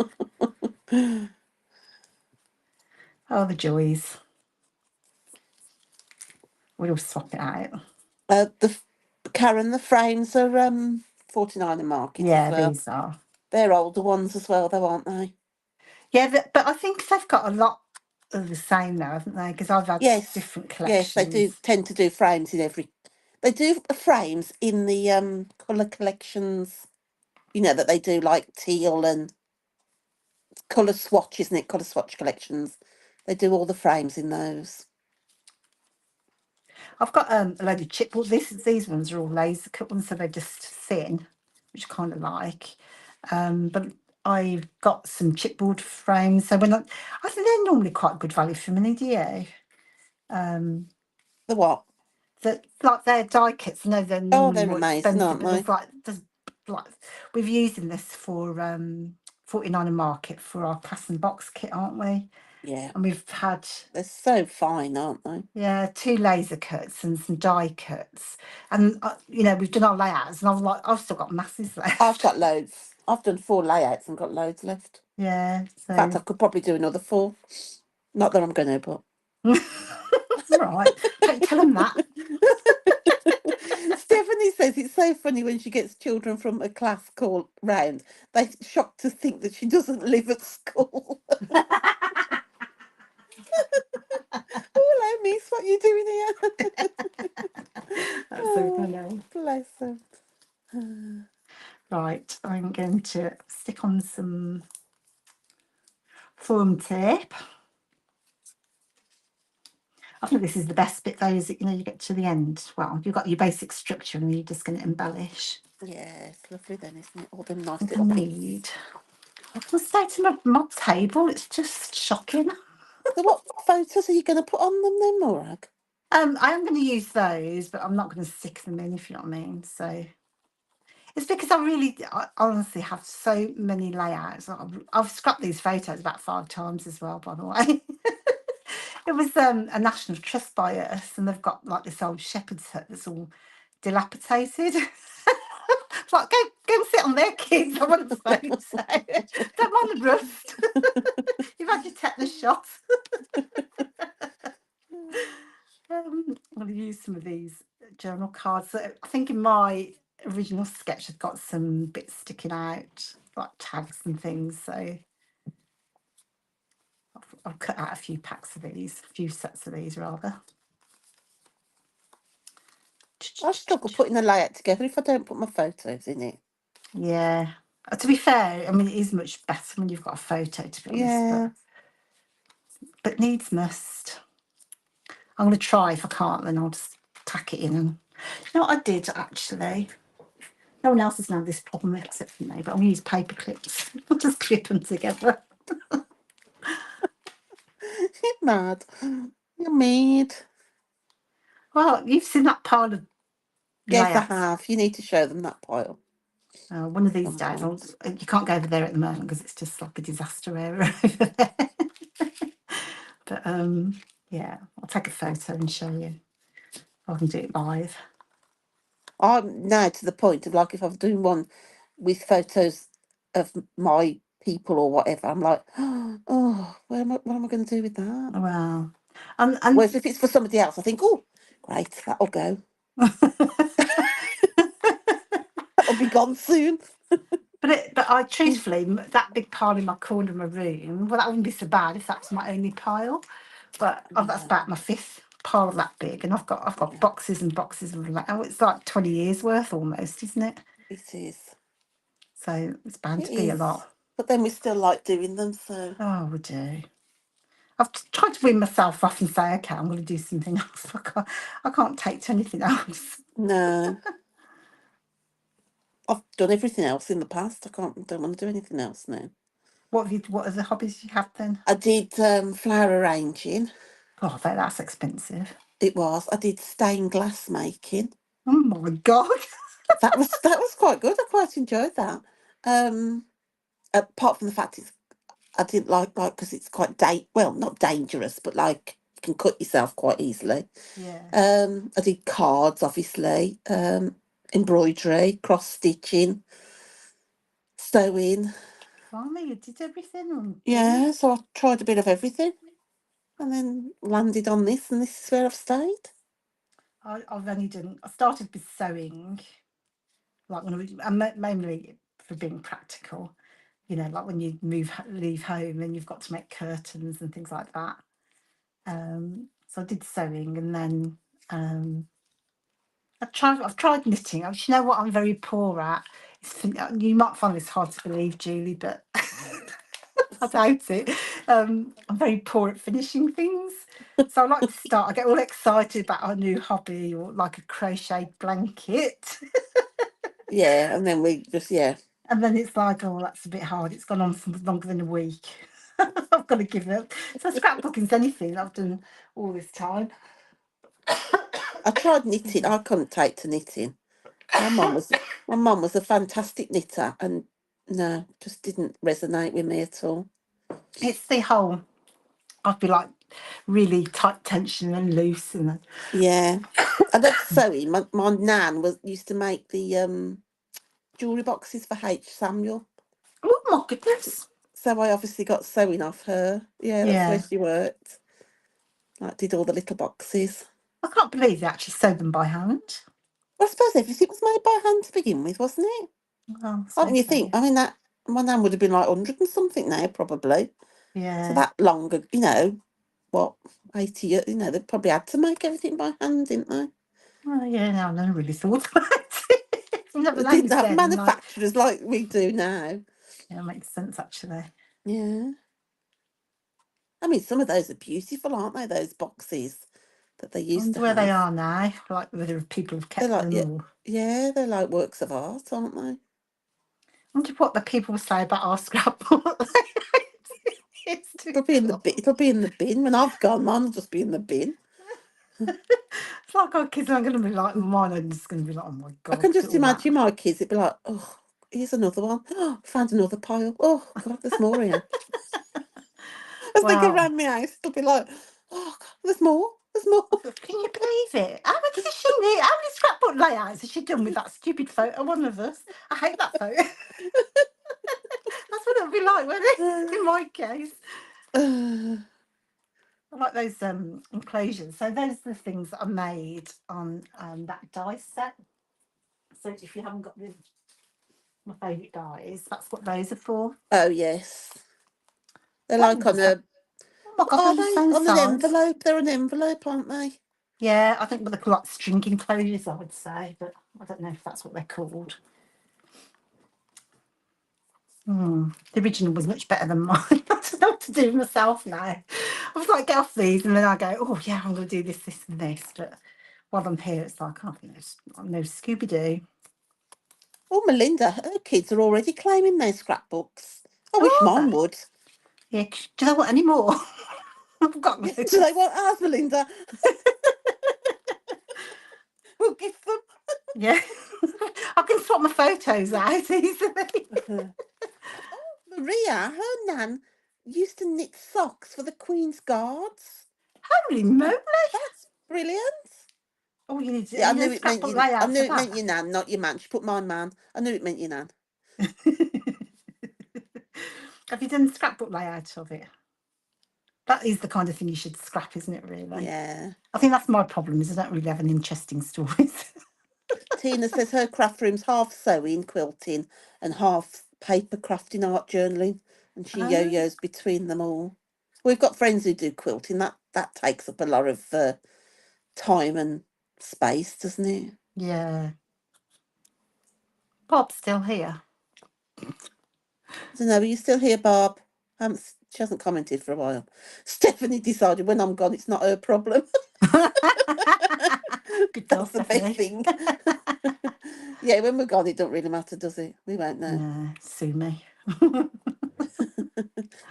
Oh, the joys. We'll swap it out. The Karen, the frames are 49er Market as Yeah, well. these are. They're older ones as well, though, aren't they? Yeah, but I think they've got a lot of the same now, haven't they? Because I've had Yes, different yes, they do collections. tend to do frames in every. They do frames in the colour collections. You know that they do like teal and colour swatch, isn't it? Colour swatch collections. They do all the frames in those. I've got a load of chipboard. These ones are all laser cut ones, so they're just thin, which I kind of like. But I've got some chipboard frames. So I think they're normally quite good value for money, do you? The what? Like they're die kits. I know they're Oh, normally they're more amazing, expensive, aren't but they? there's like we're using this for 49er Market for our cast and box kit, aren't we? Yeah, And we've had they're so fine, aren't they? yeah 2 laser cuts and some die cuts, and we've done our layouts, and I've still got masses I've left. got loads. I've done 4 layouts and got loads left. Yeah, In fact, so I could probably do another 4. Not that I'm going to, but. right, don't tell them that. Stephanie says it's so funny when she gets children from a class call round. They're shocked to think that she doesn't live at school. Oh, hello, Miss. What are you doing here? That's so Oh, funny. bless them. Right, I'm going to stick on some foam tape. I think this is the best bit though, is that you get to the end. Well, you've got your basic structure and you're just going to embellish. Yeah, it's lovely then, isn't it? All them nice I little bits. need. I can say to my table, it's just shocking. So what photos are you going to put on them then, Morag? I am going to use those, but I'm not going to stick them in, if you know what I mean. So it's because I honestly have so many layouts. I've scrapped these photos about 5 times as well, by the way. It was a National Trust by us, and they've got like this old shepherd's hut that's all dilapidated. It's like, go and sit on there, kids. I want a photo. Don't mind the rust. You've had your tetanus shot. I'm going to use some of these journal cards. So I think in my original sketch, I've got some bits sticking out, like tags and things. So I've cut out a few packs of these, a few sets of these rather. I struggle putting a layout together if I don't put my photos in it. Yeah. To be fair, I mean, it is much better when you've got a photo, to be honest. Yeah. But needs must. I'm going to try. If I can't, then I'll just tack it in. And you know what I did actually? No one else has had this problem except for me, but I'll use paper clips. I'll just clip them together. You're mad. You're mad. Well, you've seen that pile of Yes, I layouts. have. You need to show them that pile. One of these days, Sometime. you can't go over there at the moment because it's just like a disaster area over there. But yeah, I'll take a photo and show you. I can do it live. I'm now to the point of like if I'm doing one with photos of my people or whatever, I'm like, oh, what am I going to do with that? Wow. And Whereas if it's for somebody else, I think, oh, great, that'll go. That'll be gone soon. but I truthfully, that big pile in my corner of my room, well, that wouldn't be so bad if that's my only pile. But that's about my 5th pile that big, and I've got boxes and boxes of like, oh, it's like 20 years worth almost, isn't it? It is. So it's bound It to be a is. lot. But then we still like doing them, so. Oh, we do. I've tried to win myself off and say, okay, I'm going to do something else. I can't take to anything else. No. I've done everything else in the past. Don't want to do anything else now. What are the hobbies you have then? I did flower arranging. Oh, I bet that's expensive. It was. I did stained glass making. Oh my God. That was quite good. I quite enjoyed that. Apart from the fact I didn't like because it's quite not dangerous, but like you can cut yourself quite easily. Yeah. I did cards, obviously, embroidery, cross stitching, sewing. Blimey, you did everything on good. Yeah, so I tried a bit of everything, and then landed on this, and this is where I've stayed. I started with sewing, like when and mainly for being practical. Like when you leave home and you've got to make curtains and things like that. So I did sewing, and then I've tried knitting. You know what I'm very poor at? You might find this hard to believe, Julie, but I doubt it. I'm very poor at finishing things. So I like to start. I get all excited about a new hobby or like a crochet blanket. Yeah, and then we just, yeah. And then it's like, oh, that's a bit hard. It's gone on for longer than a week. I've got to give up. So scrapbooking's anything I've done all this time. I tried Excuse knitting. me. I couldn't take to knitting. My mum was a fantastic knitter, and no, just didn't resonate with me at all. It's the whole, I'd be like really tight tension and loose. And Yeah. I love sewing. My nan used to make the jewellery boxes for H. Samuel. oh my goodness. So I obviously got sewing off her. Yeah, that's where Yeah. she worked. Like, did all the little boxes. I can't believe they actually sewed them by hand. I suppose everything was made by hand to begin with, wasn't it? Well, I Like when suppose you so, think, yeah. I mean, that my nan would have been like 100 and something now, probably. So Yeah. that long, what, 80 years, they probably had to make everything by hand, didn't they? Well, yeah, no, I never really thought about it. I've never They known didn't this have then. Like, manufacturers like we do now. yeah, it makes sense actually. Yeah. I mean, some of those are beautiful, aren't they? Those boxes that they I used to wonder where they have. are now, like whether people have They're kept like, them yeah, or. yeah, they're like works of art, aren't they? I wonder what the people say about our scrapbook. It's too It'll be in the cool. bin. It'll be in the bin when I've gone. Mine will just be in the bin. It's like our kids are going to be like, mine are just going to be like, oh my I God, can look at just all that. imagine my kids. It'd be like, oh, here's another one. Oh, found another pile. Oh God, there's more here. As they go Well, round my house, they'll be like, oh God, there's more. There's more. can you believe it? How much has she need? How many scrapbook layouts has she done with that stupid photo? One of us. I hate that photo. That's what it'll be like, won't it? In my case. I like those enclosures. So those are the things that I made on that die set. So if you haven't got my favourite dies, that's what those are for. Oh yes, they're I don't like think on that's that. a. Oh my God, Are they're the they same on an size. envelope? They're an envelope, aren't they? Yeah, I think they're like string enclosures, I would say, but I don't know if that's what they're called. The original was much better than mine. I don't know what to do myself now. I was like, get off these, and then I go, oh yeah, I'm going to do this, this, and this. But while I'm here, it's like, oh, no Scooby Doo. Oh, Melinda, her kids are already claiming their scrapbooks. I wish Oh, mine are would. they? Yeah, do they want any more? I've got Yeah, loads. do they want ours, Melinda? We'll give them. Yeah, I can swap my photos out easily. Oh, Maria, her nan used to knit socks for the Queen's Guards. Holy moly! That's brilliant. Oh, you Yeah, I need a knew it meant scrapbook you. I layout knew for it meant that. your nan, not your man. She put my man. I knew it meant your nan. Have you done the scrapbook layout of it? That is the kind of thing you should scrap, isn't it, really? Yeah. I think that's my problem, is I don't really have any interesting stories. Tina says her craft room's half sewing, quilting, and half paper crafting, art journaling, and she Oh, yo-yos between them all. We've got friends who do quilting. That takes up a lot of time and space, doesn't it? yeah. Bob's still here. I don't know. Are you still here, Barb? She hasn't commented for a while. Stephanie decided when I'm gone, it's not her problem. Good girl, That's the best Stephanie. thing. Yeah, when we're gone, it don't really matter, does it? We won't know. No, sue me.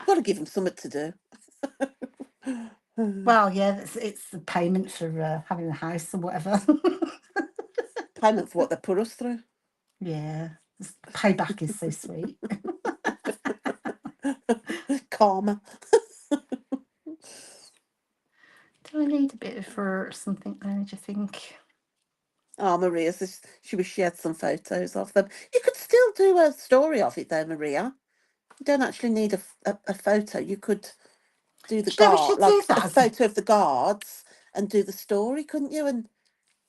Got to give them something to do. Well, yeah, it's the payment for having the house or whatever. Payment for what they put us through. Yeah, payback is so sweet. Karma. Do I need a bit of for something there, do you think? Oh, Maria says she wish she had some photos of them. You could still do a story of it, though, Maria. You don't actually need a photo. You could do the Do you know we guard, should do like a that? photo of the guards, and do the story, couldn't you? And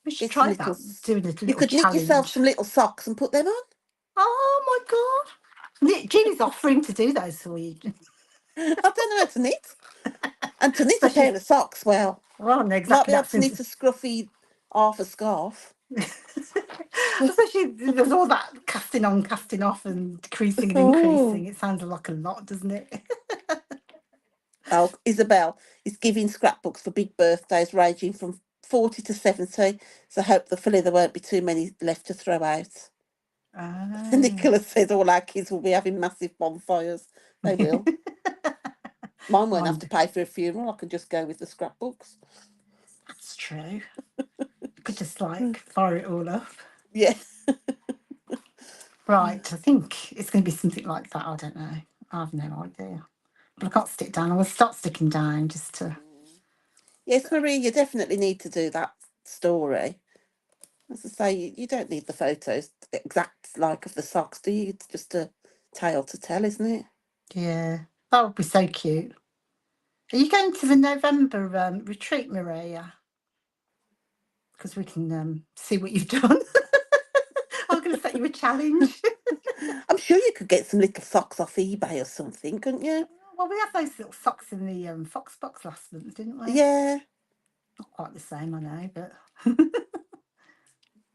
We should Get some try little. that. Doing a You little could knit yourself challenge. some little socks and put them on. Oh my God. Julie's offering to do those for you. I don't know how to knit. And to knit a Especially, pair of socks, well, well, no, might exactly. be able That to seems. knit a scruffy half a scarf. Especially there's all that casting on, casting off, and decreasing and increasing. Oh. It sounds like a lot, doesn't it? Oh, Isabel is giving scrapbooks for big birthdays ranging from 40 to 70. So I hope hopefully there won't be too many left to throw out. Oh. Nicola says all our kids will be having massive bonfires. They will. Mine won't have to Mind, pay for a funeral. I can just go with the scrapbooks. that's true. You could just like fire it all up. Yeah. Right, I think it's going to be something like that. I don't know. I have no idea. But I can't stick down. I will start sticking down just to. Yes, Marie, you definitely need to do that story. As I say, you don't need the photos exact like of the socks, do you? It's just a tale to tell, isn't it? Yeah, that would be so cute. Are you going to the November retreat, Maria? Because we can see what you've done. I'm going to set you a challenge. I'm sure you could get some little socks off eBay or something, couldn't you? Well, we had those little socks in the Fox box last month, didn't we? Yeah. Not quite the same, I know, but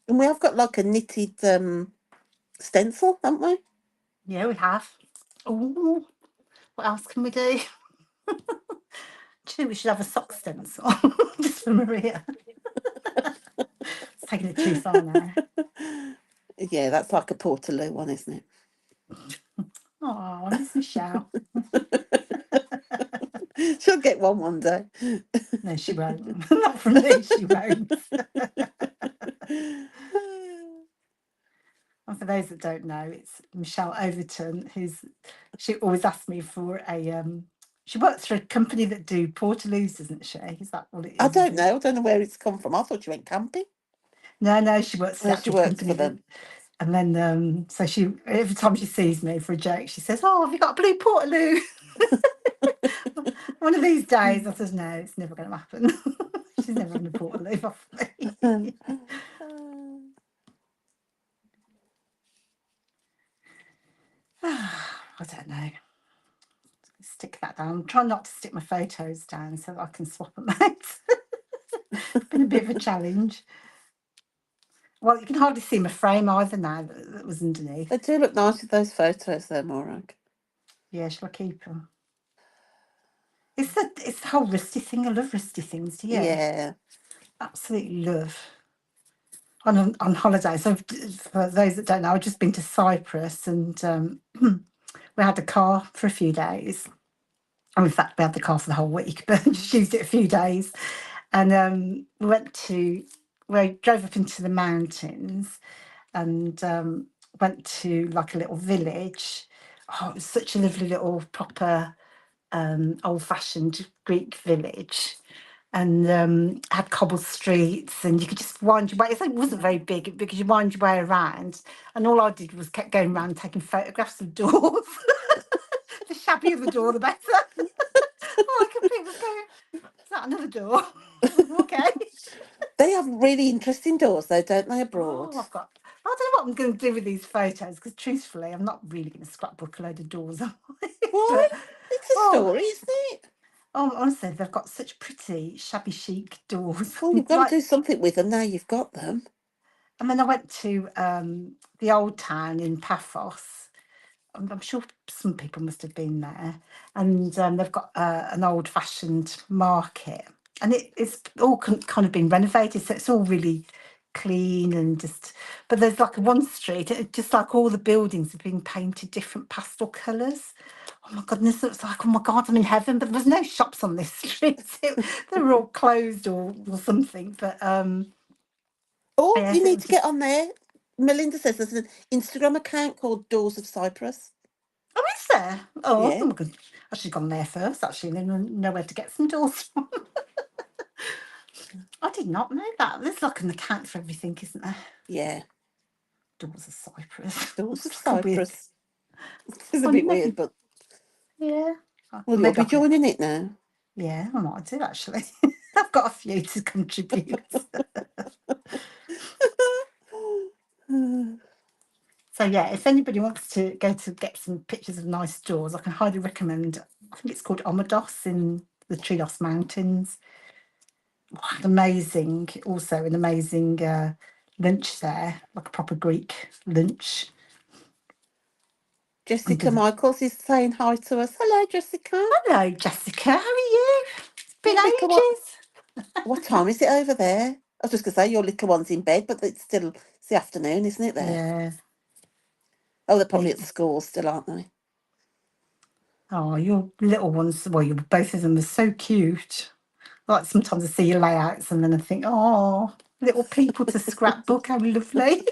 And we have got like a knitted stencil, haven't we? yeah, we have. Oh, what else can we do? Do you think we should have a sock stencil just for Maria? It's taking it too far now. Yeah, that's like a Portaloo one, isn't it? Oh, I miss Michelle. She'll get one day. No, she won't. Not from me, she won't. And for those that don't know, it's Michelle Overton, she always asks me for a she works for a company that do portaloos, doesn't she? Is that what it I is? Is don't it? know. I don't know where it's come from. I thought you went camping. No, she works for the Well, she actual works company for that. them. And then so she every time she sees me for a joke, she says, "Oh, have you got a blue portaloo?" One of these days, I said, "No, it's never going to happen." She's never on a portaloo off me. I don't know. Stick that down. I'm trying not to stick my photos down so that I can swap them out. It's been a bit of a challenge. Well, you can hardly see my frame either now that was underneath. They do look nice with those photos there, Morag. Yeah, shall I keep them? It's the whole rusty thing. I love rusty things, do you? Yeah. Absolutely love. On holiday. So for those that don't know, I've just been to Cyprus and we had a car for a few days. Oh, in fact, we had the car for the whole week, but just used it a few days. And we drove up into the mountains and went to like a little village. Oh, it was such a lovely little proper old-fashioned Greek village. And had cobble streets, and you could just wind your way. It wasn't very big because you wind your way around, and all I did was kept going around taking photographs of doors. The shabbier the door, the better. Oh, I could people go, is that another door? Okay. They have really interesting doors, though, don't they, abroad? Oh, I don't know what I'm going to do with these photos because truthfully, I'm not really going to scrapbook a load of doors, am I? Why? But It's a oh, story, isn't it? honestly, they've got such pretty shabby chic doors. Well, you've got to Like, do something with them now you've got them. and then I went to the old town in Paphos. I'm sure some people must have been there, and they've got an old-fashioned market, and it's all kind of been renovated, so it's all really clean and just. But there's like one street, just like all the buildings have been painted different pastel colours. Oh my goodness, it was like, oh my God, I'm in heaven. But there was no shops on this street. They were all closed or something. But Oh, yes, you it need was to just. get on there. Melinda says there's an Instagram account called Doors of Cyprus. Oh, is there? Oh, Yeah. oh my God. I should have gone there first, actually, and then know where to get some doors from. I did not know that. There's like an account for everything, isn't there? Yeah. Doors of Cyprus. Doors of It's like a weird. Cyprus. It's a I bit never. weird, but Yeah. well, you'll Maybe be I could. joining it now. Yeah, I might do actually. I've got a few to contribute. So yeah, if anybody wants to go to get some pictures of nice doors, I can highly recommend. I think it's called Omados in the Trios Mountains. Amazing, also an amazing lunch there, like a proper Greek lunch. Jessica Michaels is saying hi to us. Hello, Jessica. Hello, Jessica. How are you? It's been Jessica, ages. what time is it over there? I was just going to say your little one's in bed, but it's the afternoon, isn't it, there? Yeah. Oh, they're probably at school still, aren't they? Oh, your little ones, well, both of them are so cute. Like sometimes I see your layouts and then I think, oh, little people to scrapbook, how lovely.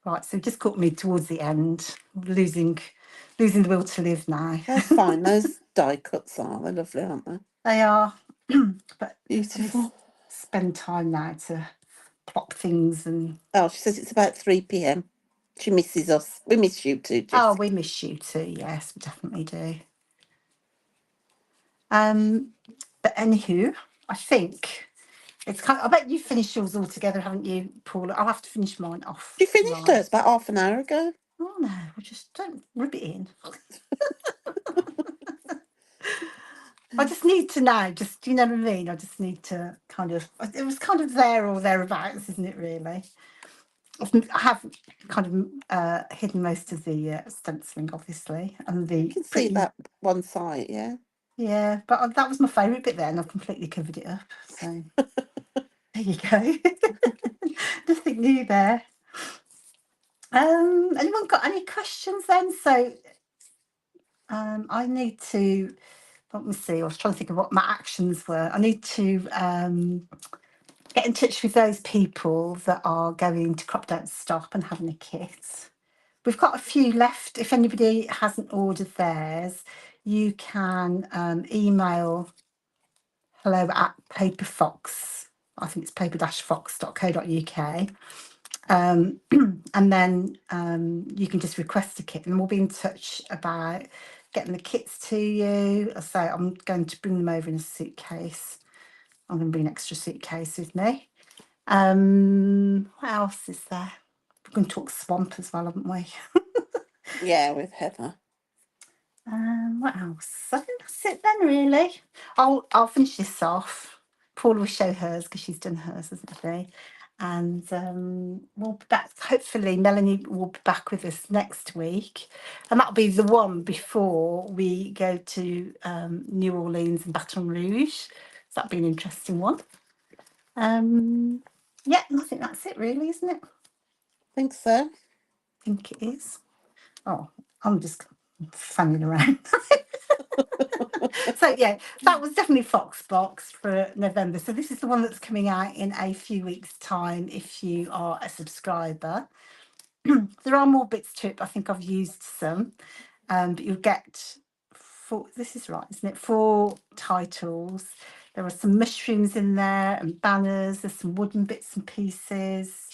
Right, so just caught me towards the end, losing the will to live now. They're fine. Those die cuts are. They're lovely, aren't they? They are, but I need to Beautiful. spend time now to plop things and. Oh, she says it's about 3 p.m. She misses us. We miss you too, Oh, Jessica. we miss you too. Yes, we definitely do. But anywho, I think it's kind of, I bet you finished yours all together, haven't you, Paula? I'll have to finish mine off. She finished Right. hers about half an hour ago. Oh no, we just don't rub it in. I just need to know, just, you know what I mean? I just need to kind of, it was kind of there or thereabouts, isn't it, really? I have kind of hidden most of the stenciling, obviously, and You the can see pretty, that one side, yeah. yeah, but that was my favourite bit there, and I've completely covered it up. So there you go. Nothing new there. Anyone got any questions then? So I need to, let me see, I was trying to think of what my actions were. I need to get in touch with those people that are going to Crop Don't Stop and having a kit. We've got a few left. If anybody hasn't ordered theirs, you can email hello@paperfox. I think it's paper-fox.co.uk. And then you can just request a kit and we'll be in touch about getting the kits to you. So I'm going to bring them over in a suitcase. I'm going to bring an extra suitcase with me. What else is there? We're going to talk swamp as well, haven't we? Yeah, with Heather. What else? I think that's it then, really. I'll finish this off. Paula will show hers because she's done hers, hasn't she? And we'll be back. Hopefully, Melanie will be back with us next week, and that'll be the one before we go to New Orleans and Baton Rouge. So that'll be an interesting one. Yeah, I think that's it, really, isn't it? I think so. I think it is. Oh, I'm just fanning around. So yeah, that was definitely Foxbox for November. So this is the one that's coming out in a few weeks' time if you are a subscriber. There are more bits to it, but I think I've used some. But you'll get four, this is right, isn't it? 4 titles. There are some mushrooms in there and banners, there's some wooden bits and pieces.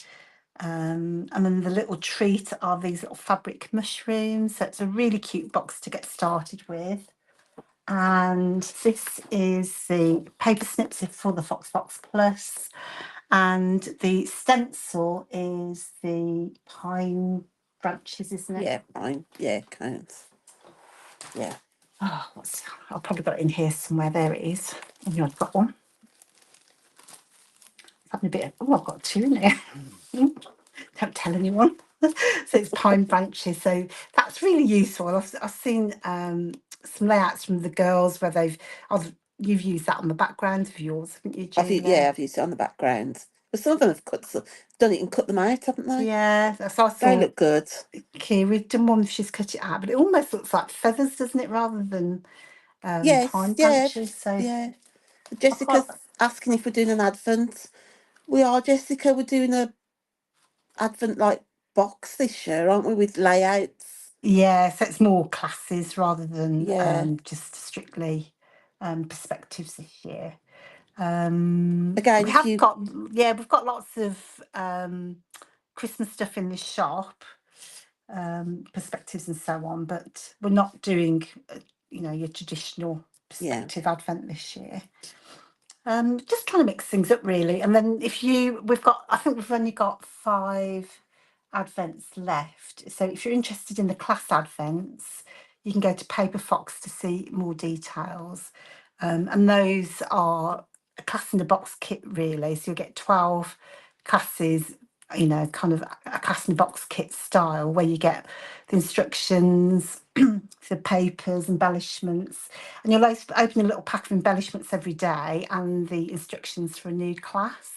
And then the little treat are these little fabric mushrooms. So it's a really cute box to get started with. And this is the paper snips for the Foxbox Plus. And the stencil is the pine branches, isn't it? Yeah, fine. Yeah, counts. Yeah. Oh, I've probably got it in here somewhere. There it is. Oh, yeah, I've got one. Having a bit of, oh, I've got 2 in there. Don't tell anyone. So it's pine branches. So that's really useful. I've seen some layouts from the girls where you've used that on the background of yours, haven't you, Julia? I've used it on the background. But some of them have done it and cut them out, haven't they? Yeah, so I They saw look good. we've done one, she's cut it out, but it almost looks like feathers, doesn't it, rather than Yes, pine yeah, branches. So yeah. I quite, Jessica's asking if we're doing an advent. We are, Jessica. We're doing a advent like box this year, aren't we? With layouts. yeah, so it's more classes rather than Yeah. just strictly perspectives this year. Again, We if have you, got, yeah, we've got lots of Christmas stuff in the shop, perspectives and so on, but we're not doing, your traditional yeah, perspective advent this year. Just trying to mix things up really. And then I think we've only got 5 advents left. So if you're interested in the class advents, you can go to Paper Fox to see more details. And those are a class in the box kit really. So you'll get 12 classes, kind of a class in the box kit style where you get the instructions, the papers, embellishments, and you'll open a little pack of embellishments every day and the instructions for a new class.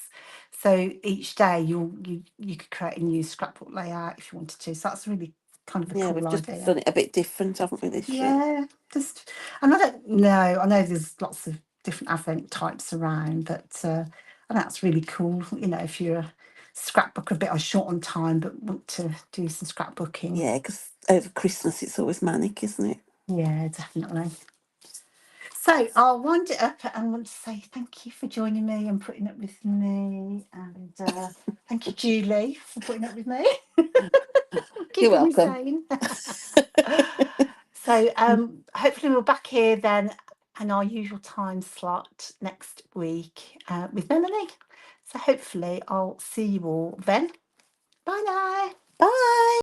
So each day you could create a new scrapbook layout if you wanted to. So that's really kind of a Yeah, cool we've just idea. done it a bit different, haven't we, this year? Yeah, just and I don't know. I know there's lots of different advent types around, but I think that's really cool. If you're a scrapbooker, a bit short on time, but want to do some scrapbooking. Yeah, because over Christmas it's always manic, isn't it? Yeah, definitely. So I'll wind it up and want to say thank you for joining me and putting up with me, and thank you, Julie, for putting up with me, You're keeping me welcome. sane. So hopefully we're back here then in our usual time slot next week with Melanie. So hopefully I'll see you all then. Bye now. Bye.